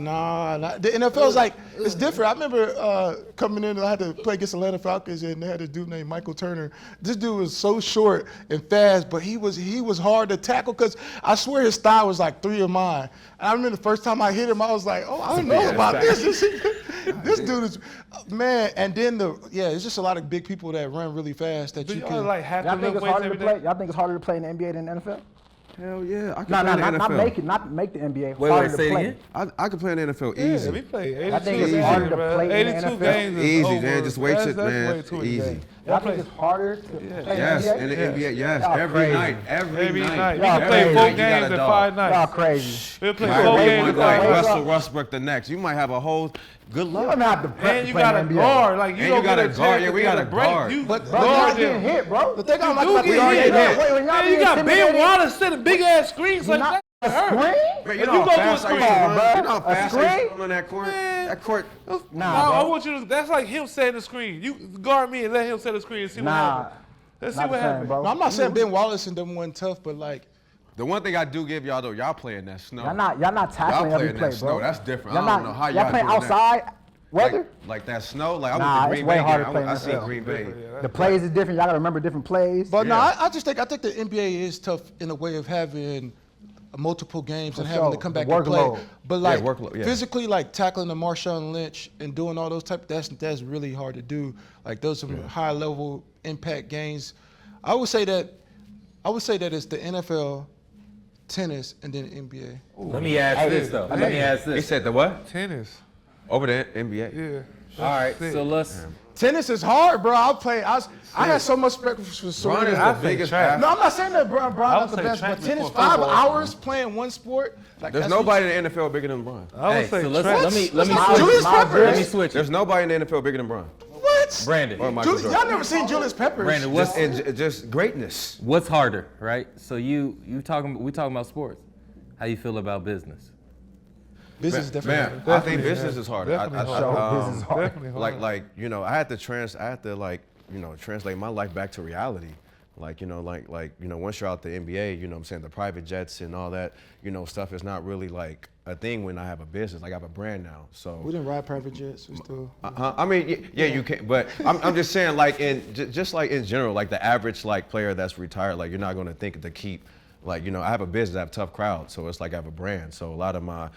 The NFL's like, it's different. I remember coming in and I had to play against Atlanta Falcons and they had this dude named Michael Turner. This dude was so short and fast, but he was hard to tackle because I swear his style was like 3 of mine. And I remember the first time I hit him, I was like, oh, I don't know about this. This dude is, man. And then it's just a lot of big people that run really fast that Do you y'all can. like have to Y'all think lift it's weights harder to every play? day? Y'all think it's harder to play in the NBA than the NFL? Hell yeah. I can No, play in the NFL. not make the NBA. Wait, harder to say it play. again. I can play in the NFL Yeah, easy. we play 82 I think it's games, harder to bro. play in the 82 NFL. games is Easy, over. man. Just wait That's it, way man. too many Easy. games. Y'all think it's harder to play Yes, NBA? in the NBA, yes, Y'all every crazy. night. Every night. You Y'all can play crazy. 4 You got games a in dog. 5 nights. Y'all crazy. We'll play Might 4 be games one in like 5 nights. Russell Westbrook the next. You might have a whole good You luck. don't have to play And you got a NBA. guard. Like, you And don't you got get a a guard. chance Yeah, to we get got a a break. guard. You But Bro, y'all guard getting them. hit, bro. The thing I don't like do about the get NBA, hit. When y'all Man, be you got Ben intimidated, Wallace setting big ass screens like not that. a Hurt. screen? Man, If you you know go how to a fast I used to screen, run? bro. You know how A fast I used to screen? run on that court? Man. That court. Nah, I bro. want you to. That's like him setting the screen. You guard me and let him set the screen and see what Nah. happens. Let's see Not what the same, happens. bro. No, I'm not saying Ben Wallace and them wasn't tough, but like, The one thing I do give y'all though, y'all playing that snow. Y'all not tackling Y'all every playing play, that bro. snow. That's different. Y'all I don't know how y'all playing doing that. outside weather. Like that snow. Like I Nah, went to it's Green way Bay harder game. playing I that seen stuff. Green Bay. The plays is different. Y'all gotta remember different plays. but no, Yeah. I just think the NBA is tough in a way of having multiple games and having sure. to come The back and play. workload. But like workload, yeah. physically, like tackling the Marshawn Lynch and doing all those type, that's really hard to do. Like those some high level impact games. I would say that it's the NFL, tennis, and then NBA. Let me ask this though. Let me ask He this. said the what? Tennis. Over the NBA. Yeah. All right, so let's. Tennis is hard, bro. I had so much respect for Bron Serena. is I the think biggest track. athlete. No, I'm not saying that Bron I not would the say best, track but tennis, before 5 football. hours playing one sport. Like There's that's nobody in the NFL bigger than LeBron. I Hey, would say so let's track. let me Julius switch. Peppers. Let me switch. There's nobody in the NFL bigger than LeBron. What? Brandon. Or Michael Y'all Jordan. never seen Julius Peppers? Brandon, what's Just greatness. what's harder, right? So we talking about sports. How you feel about business? Business is different. Man, I think business is harder. Definitely hard. Business is hard. Definitely hard. Like I had to translate my life back to reality. Like once you're out the NBA, you know what I'm saying, the private jets and all that, stuff is not really like a thing when I have a business. Like I have a brand now. So We didn't ride private jets. We still. I mean, yeah, you can, but I'm just saying, like just like in general, like the average like player that's retired, like you're not gonna think to keep, like I have a business, I have a tough crowd, so it's like I have a brand. So a lot of my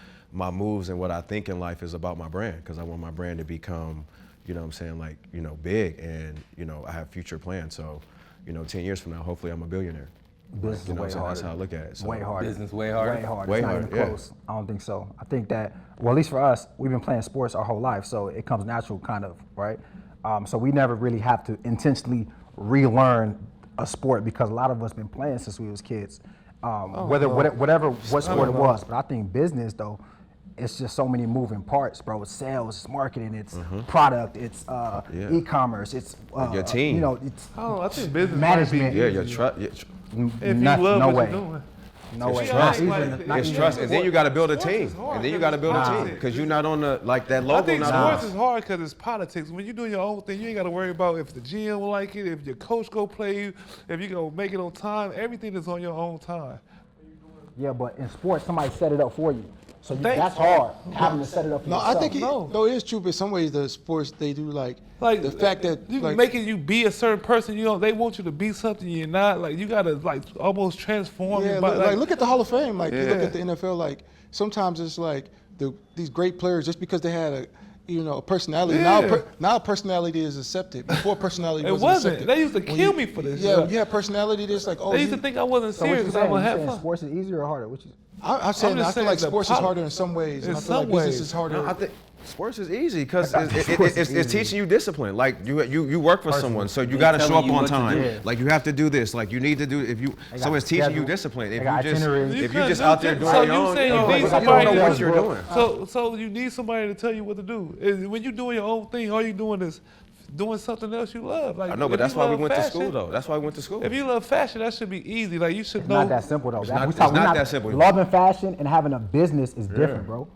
moves and what I think in life is about my brand, because I want my brand to become, what I'm saying, like big, and I have future plans. So 10 years from now, hopefully I'm a billionaire. Business is way harder. That's how I look at it. So. Way harder. Business way harder? Way harder. Way It's not harder, even yeah. close. I don't think so. I think that, well, at least for us, we've been playing sports our whole life, so it comes natural, kind of, right? So we never really have to intentionally relearn a sport, because a lot of us been playing since we was kids. What sport it was. But I think business, though, it's just so many moving parts, bro. It's sales, it's marketing, it's product, it's e-commerce, it's Your team. It's I think business management. might be Yeah, easier. your trust. If nothing, you love no what way. you're doing. No way. It's Not trust. even- not It's even- trust, and then you got to build a Sports team, is hard, and then you 'cause got to build a it's team, politics. because you're not on the like that I logo. think Not sports on. is hard because it's politics. When you're doing your own thing, you ain't got to worry about if the GM will like it, if your coach go play you, if you go make it on time. Everything is on your own time. Yeah, but in sports, somebody set it up for you. So Thank that's you. hard, having to set it up for No, yourself. I think No. though it is true, but in some ways the sports they do like the fact that you like, making you be a certain person, they want you to be something you're not. Like you gotta like almost transform. yeah, your body. like look at the Hall of Fame. Like you look Yeah. at the NFL. Like sometimes it's like these great players just because they had a personality. Yeah. Now personality is accepted. Before personality It wasn't wasn't. accepted. They used to When kill you- me for this. Yeah, when you have personality. That's like They used to think I wasn't So what serious you because I saying? would You have saying fun. sports is easier or harder? What you? I'm saying just I feel saying like the sports is harder in some ways. In and I feel some like business ways. is harder. No, I think sports is easy because Sports is it's easy. teaching you discipline. Like you work for someone, so you got to telling show up you on what to time. do. Like you have to do this. Like you need to do so it's teaching you schedule. discipline. They If got you just itineraries. if You you just couldn't out there do doing that. your So you own, saying you you need don't somebody know to- what you're doing. So you need somebody to tell you what to do. When you're doing your own thing, all you're doing is doing something else you love. Like I know, if but that's you why we love went to fashion- school though. That's why we went to school. If you love fashion, that should be easy. Like you should It's know. not that simple though. not- We talk- it's we're not that simple. Loving fashion and having a business is different, bro.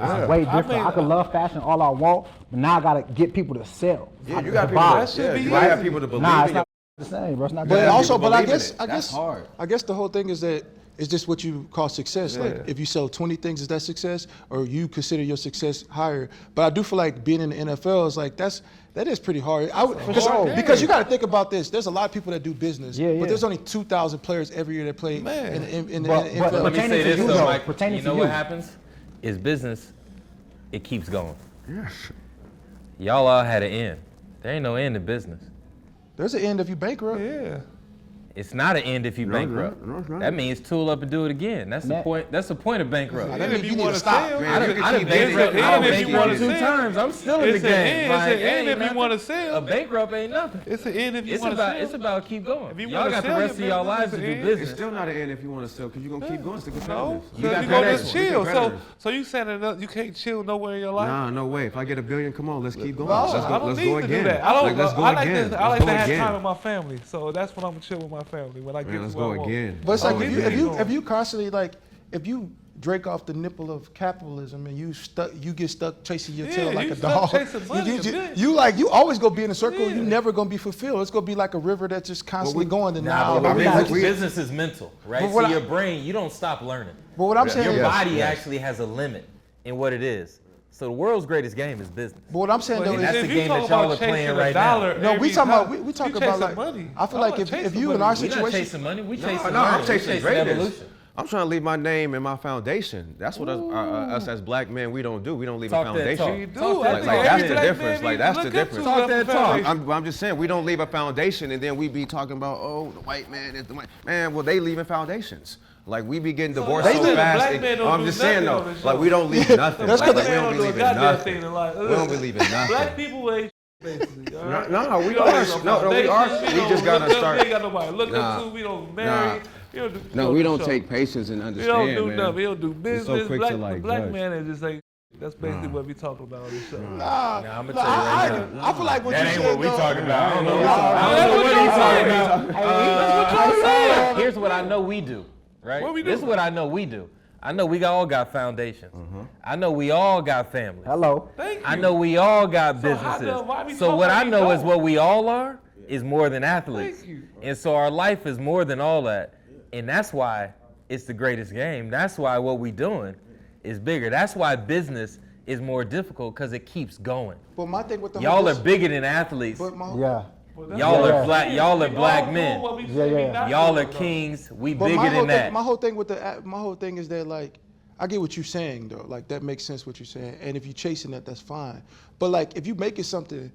It's way different. I, mean, could love fashion all I want, but now I gotta get people to sell. Yeah, you to got buy. people. That should Yeah, be you gotta have easy. people to believe Nah, in it's your. not the same, bro. It's not But that. also, people but I believe in guess, it. I That's guess, hard. I guess the whole thing is that it's just what you call success. Yeah. Like if you sell 20 things, is that success, or you consider your success higher? But I do feel like being in the NFL is like that is pretty hard. sure. Because you got to think about this. There's a lot of people that do business, Yeah, yeah. but there's only 2,000 players every year that play Man. in the But- NFL. but Let me Pertaining say to this you, though, though, Mike. pertaining You to know you. what happens? Is business, it keeps going. Yes. Y'all all had an end. There ain't no end in business. There's an end if you bankrupt. Yeah. It's not an end if you bankrupt. No, it's not. That means tool up and do it again. That's the point. That's the point of bankruptcy. That means you need to stop. I done bankrupt two times. I'm still in the game. It's an end if you want to sell. A bankrupt ain't nothing. It's an end if you want to sell. It's about keep going. Y'all got the rest of y'all lives to do It's business. still not an end if you want to sell, because you're going to keep going. It's the No, competitors. you're gonna just chill. So you saying that you can't chill nowhere in your life? Nah, no way. If I get $1 billion, come on, let's keep going. No, Let's I don't let's need go to again. do that. I don't. Let's go I like again. this. I like Let's to go have again. time with my family. So that's when I'm gonna chill with my family when I get Man, let's to where I go want. again. But it's like Oh, if you constantly like if you drink off the nipple of capitalism and you get stuck chasing your tail like you a stuck dog. chasing money, you always gonna be in a circle. Yeah. You never gonna be fulfilled. It's gonna be like a river that's just constantly going. And Nah, now, but business is mental, right? But So what your brain, you don't stop learning. but what I'm saying Your is, body actually has a limit in what it is. So the world's greatest game is business. but what I'm saying though And is, that's the game that y'all are playing right now. no, we talking about we talk about like money. I feel like if you in our We're not situation, chasing money. We chasing No, I'm learning. We chasing greatness. evolution. I'm trying to leave my name and my foundation. That's what us as black men, we don't do. We don't leave a Talk that foundation. talk. Like that's the difference. Like that's the difference. Talk that talk. I'm just saying we don't leave a foundation and then we be talking about, oh, the white man is the white man. Well, they leaving foundations. Like we be getting divorced They so leave- fast. black men don't I'm do just saying nothing though, on this like show. we don't leave nothing. That's Like, 'cause we they don't be leaving thing nothing. in life. We don't be leaving nothing. Black people ain't basically. All right? No, we are. No, we are. We just gotta start. We ain't got nobody look Nah. up to. We don't marry. We don't do, No, we don't show. take patience and We understand, don't do man. nothing. We don't do We're so business. quick to, Black, like, the black judge. man is just like. That's basically what we talking about on this show. Nah, I'm gonna tell you right now. I feel like what That you ain't said what we though- talking about. I don't know. That's what y'all talking about. Here's what I know we do, right? What we do? This is what I know we do. I know we all got foundations. I know we all got families. Hello. Thank you. I know we all got So how businesses. the- why we So talk what like I we know is don't? what we all are is more than athletes. Thank you. And so our life is more than all that. And that's why it's the greatest game. That's why what we doing is bigger. That's why business is more difficult, because it keeps going. But my thing with the Y'all whole are bigger than athletes. But my, Yeah. Y'all Yeah. are black. Y'all are We black all men. doing what we Yeah, say we yeah. not Y'all are doing, though. kings. We But bigger my whole than that. thing, my whole thing with my whole thing is that like I get what you're saying though. Like that makes sense what you're saying. And if you're chasing that, that's fine. But like if you making something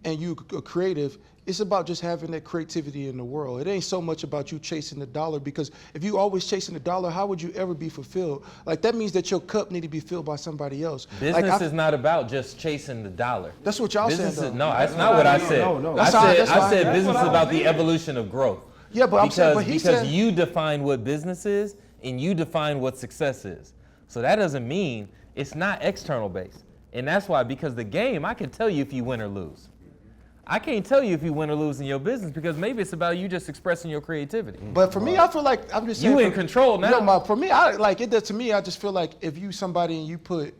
and you are creative, it's about just having that creativity in the world. It ain't so much about you chasing the dollar, because if you always chasing the dollar, how would you ever be fulfilled? Like that means that your cup need to be filled by somebody else. Business like, is not about just chasing the dollar. That's what y'all Business saying is, though. no, that's not what I said. no. That's I how- said, that's why- I said that's business what is I about was the saying. evolution of growth. Yeah, but I'm saying, but he because said you define what business is and you define what success is. So that doesn't mean it's not external based. And that's why, because the game, I can tell you if you win or lose. I can't tell you if you win or lose in your business, because maybe it's about you just expressing your creativity. But for me, I feel like I'm just saying. You in control now. For me, I like it. To me, I just feel like if you somebody and you put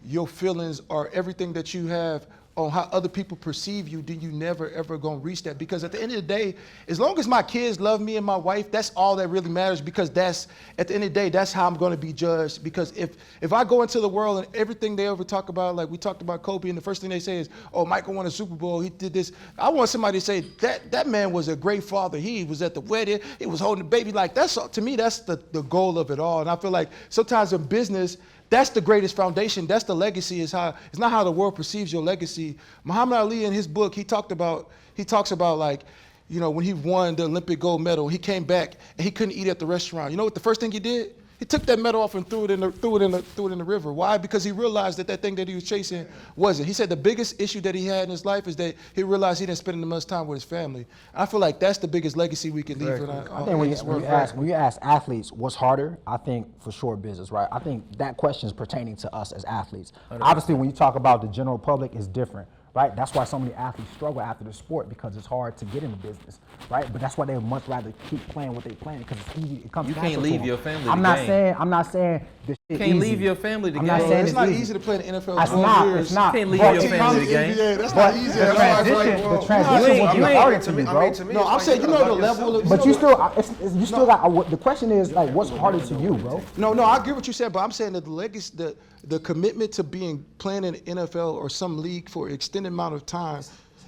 your feelings or everything that you have on how other people perceive you, then you never ever gonna reach that. Because at the end of the day, as long as my kids love me and my wife, that's all that really matters. Because that's at the end of the day, that's how I'm gonna be judged. Because if I go into the world and everything they ever talk about, like we talked about Kobe, and the first thing they say is, "Oh, Michael won a Super Bowl. He did this." I want somebody to say that man was a great father. He was at the wedding. He was holding the baby. Like that's, to me, that's the goal of it all. And I feel like sometimes in business, that's the greatest foundation. That's the legacy. It's not how the world perceives your legacy. Muhammad Ali, in his book, he talks about like, you know, when he won the Olympic gold medal, he came back and he couldn't eat at the restaurant. You know what the first thing he did? He took that medal off and threw it in the river. Why? Because he realized that thing that he was chasing wasn't. He said the biggest issue that he had in his life is that he realized he didn't spend enough time with his family. I feel like that's the biggest legacy we can leave. I think when you ask athletes what's harder, I think for sure business, right? I think that question is pertaining to us as athletes. 100%. Obviously, when you talk about the general public, it's different, right? That's why so many athletes struggle after the sport, because it's hard to get into business, right? But that's why they would much rather keep playing what they playing, because it's easy. It comes. You can't leave your family. I'm not saying this shit You can't easy. leave your family to I'm game. not saying it's not easy to play in the NFL. It's not. You can't leave But your family to game. Yeah, that's But not easy. the transition will be harder to me, bro. No, I'm saying, you know the level of. But you still got. The question is like, what's harder to you, bro? No, I agree what you said, but I'm saying that the legacy, the commitment to playing in the NFL or some league for an extended amount of time,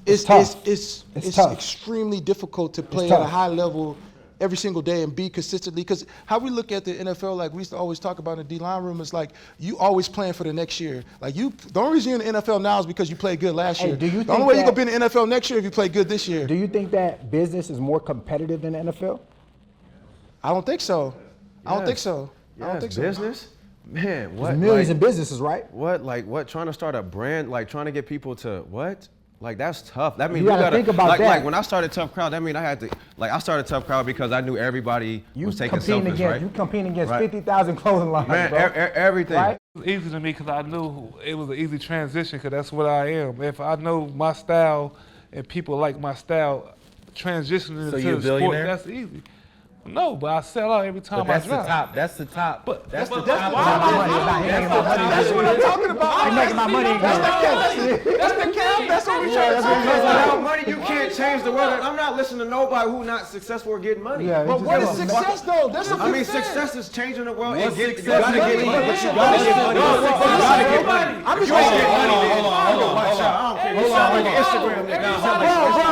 it's tough. It's tough. extremely difficult to play at a high level every single day and be consistently. Because how we look at the NFL, like we used to always talk about in the D-line room, is like you always playing for the next year. Like the only reason you're in the NFL now is because you played good last year. Do you the only way you're gonna be in the NFL next year if you play good this year. Do you think that business is more competitive than the NFL? I don't think so. I don't think Yes. so. I don't think so. Business? Man, what? There's millions like, in businesses, right? What? Like what? Trying to start a brand? Like trying to get people to what? Like that's tough. That means You gotta think about like, that. Like when I started Tough Crowd, that mean I had to like I started Tough Crowd because I knew everybody was taking selfies, right? You competing against Right. 50,000 clothing lines, Man, bro. everything. Right? It was easy to me because I knew it was an easy transition because that's what I am. If I know my style and people like my style, transitioning So into you a the sport, billionaire? that's easy. No, but I sell out every time But that's I the drop. top. That's the top. But that's the that's top. the That's what I'm talking about. He making my money again. That's the cap. That's what we trying to talk Because about. without money, you can't change the world. I'm not listening to nobody who not successful or getting money. Yeah, But what is success though? That's what I mean, we said. success is changing the world. What's You success? gotta get money. Money. But you gotta get money. Well, You gotta get money. I'm If just you ain't saying. get money, then watch out. I don't care. Hold on, Instagram.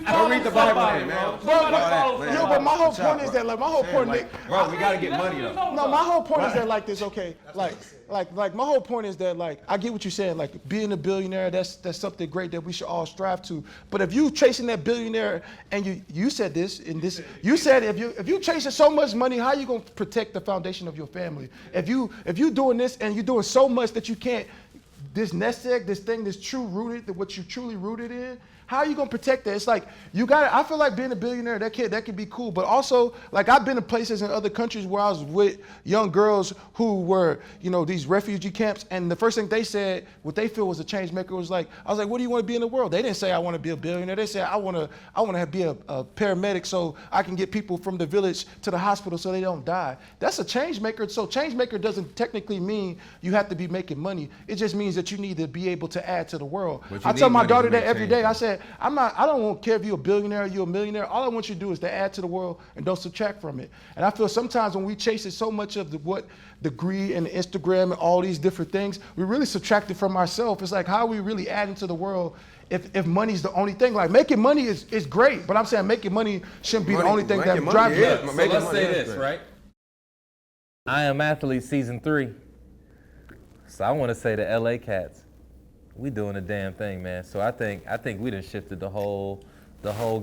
Don't read the Bible, man. But my whole point is that, like, my whole point, Nick. Bro, we gotta get money though. No, my whole point is that, like, this, okay, like my whole point is that, like, I get what you're saying, like, being a billionaire, that's something great that we should all strive to. But if you chasing that billionaire, and you said this, and this, you said if you chasing so much money, how you gonna protect the foundation of your family? If you doing this and you're doing so much that you can't, this nest egg, this thing that's true rooted, what you're truly rooted in, how are you gonna protect that? It's like I feel like being a billionaire, that can be cool. But also, like, I've been to places in other countries where I was with young girls who were, these refugee camps, and the first thing they said, what they feel was a change maker, was like, I was like, what do you want to be in the world? They didn't say I want to be a billionaire. They said I want to be a paramedic so I can get people from the village to the hospital so they don't die. That's a change maker. So change maker doesn't technically mean you have to be making money. It just means that you need to be able to add to the world. I tell my daughter that every day. I said, I don't care if you're a billionaire or you're a millionaire. All I want you to do is to add to the world and don't subtract from it. And I feel sometimes when we chase so much of the greed and the Instagram and all these different things, we really subtract it from ourselves. It's like, how are we really adding to the world if money's the only thing? Like, making money is great, but I'm saying making money shouldn't be the only thing that drives it. So let's say this, right? I Am Athlete Season 3. So I want to say the LA Cats, we doing a damn thing, man. So I think we done shifted the whole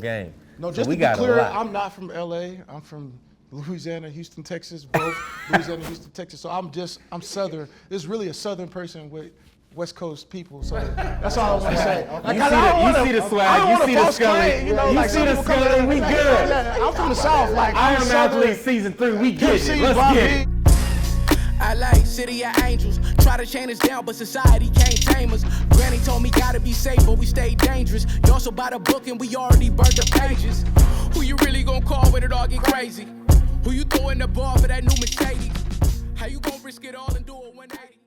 game. No, so just we to be got clear, a lot. I'm not from LA. I'm from Louisiana, Houston, Texas, both Louisiana, Houston, Texas. So I'm Southern. There's really a Southern person with West Coast people. So that's all I want to say. Like, You see the swag, you see the scully. You see the scully, we good. I'm from the South. Like, I Am Athlete Season 3, we get it. Let's get it. LA, city of angels. Try to chain us down, but society can't tame us. Granny told me gotta be safe, but we stay dangerous. You also bought a book and we already burnt the pages. Who you really gonna call when it all get crazy? Who you throwing the ball for that new Mercedes? How you gonna risk it all and do a 180?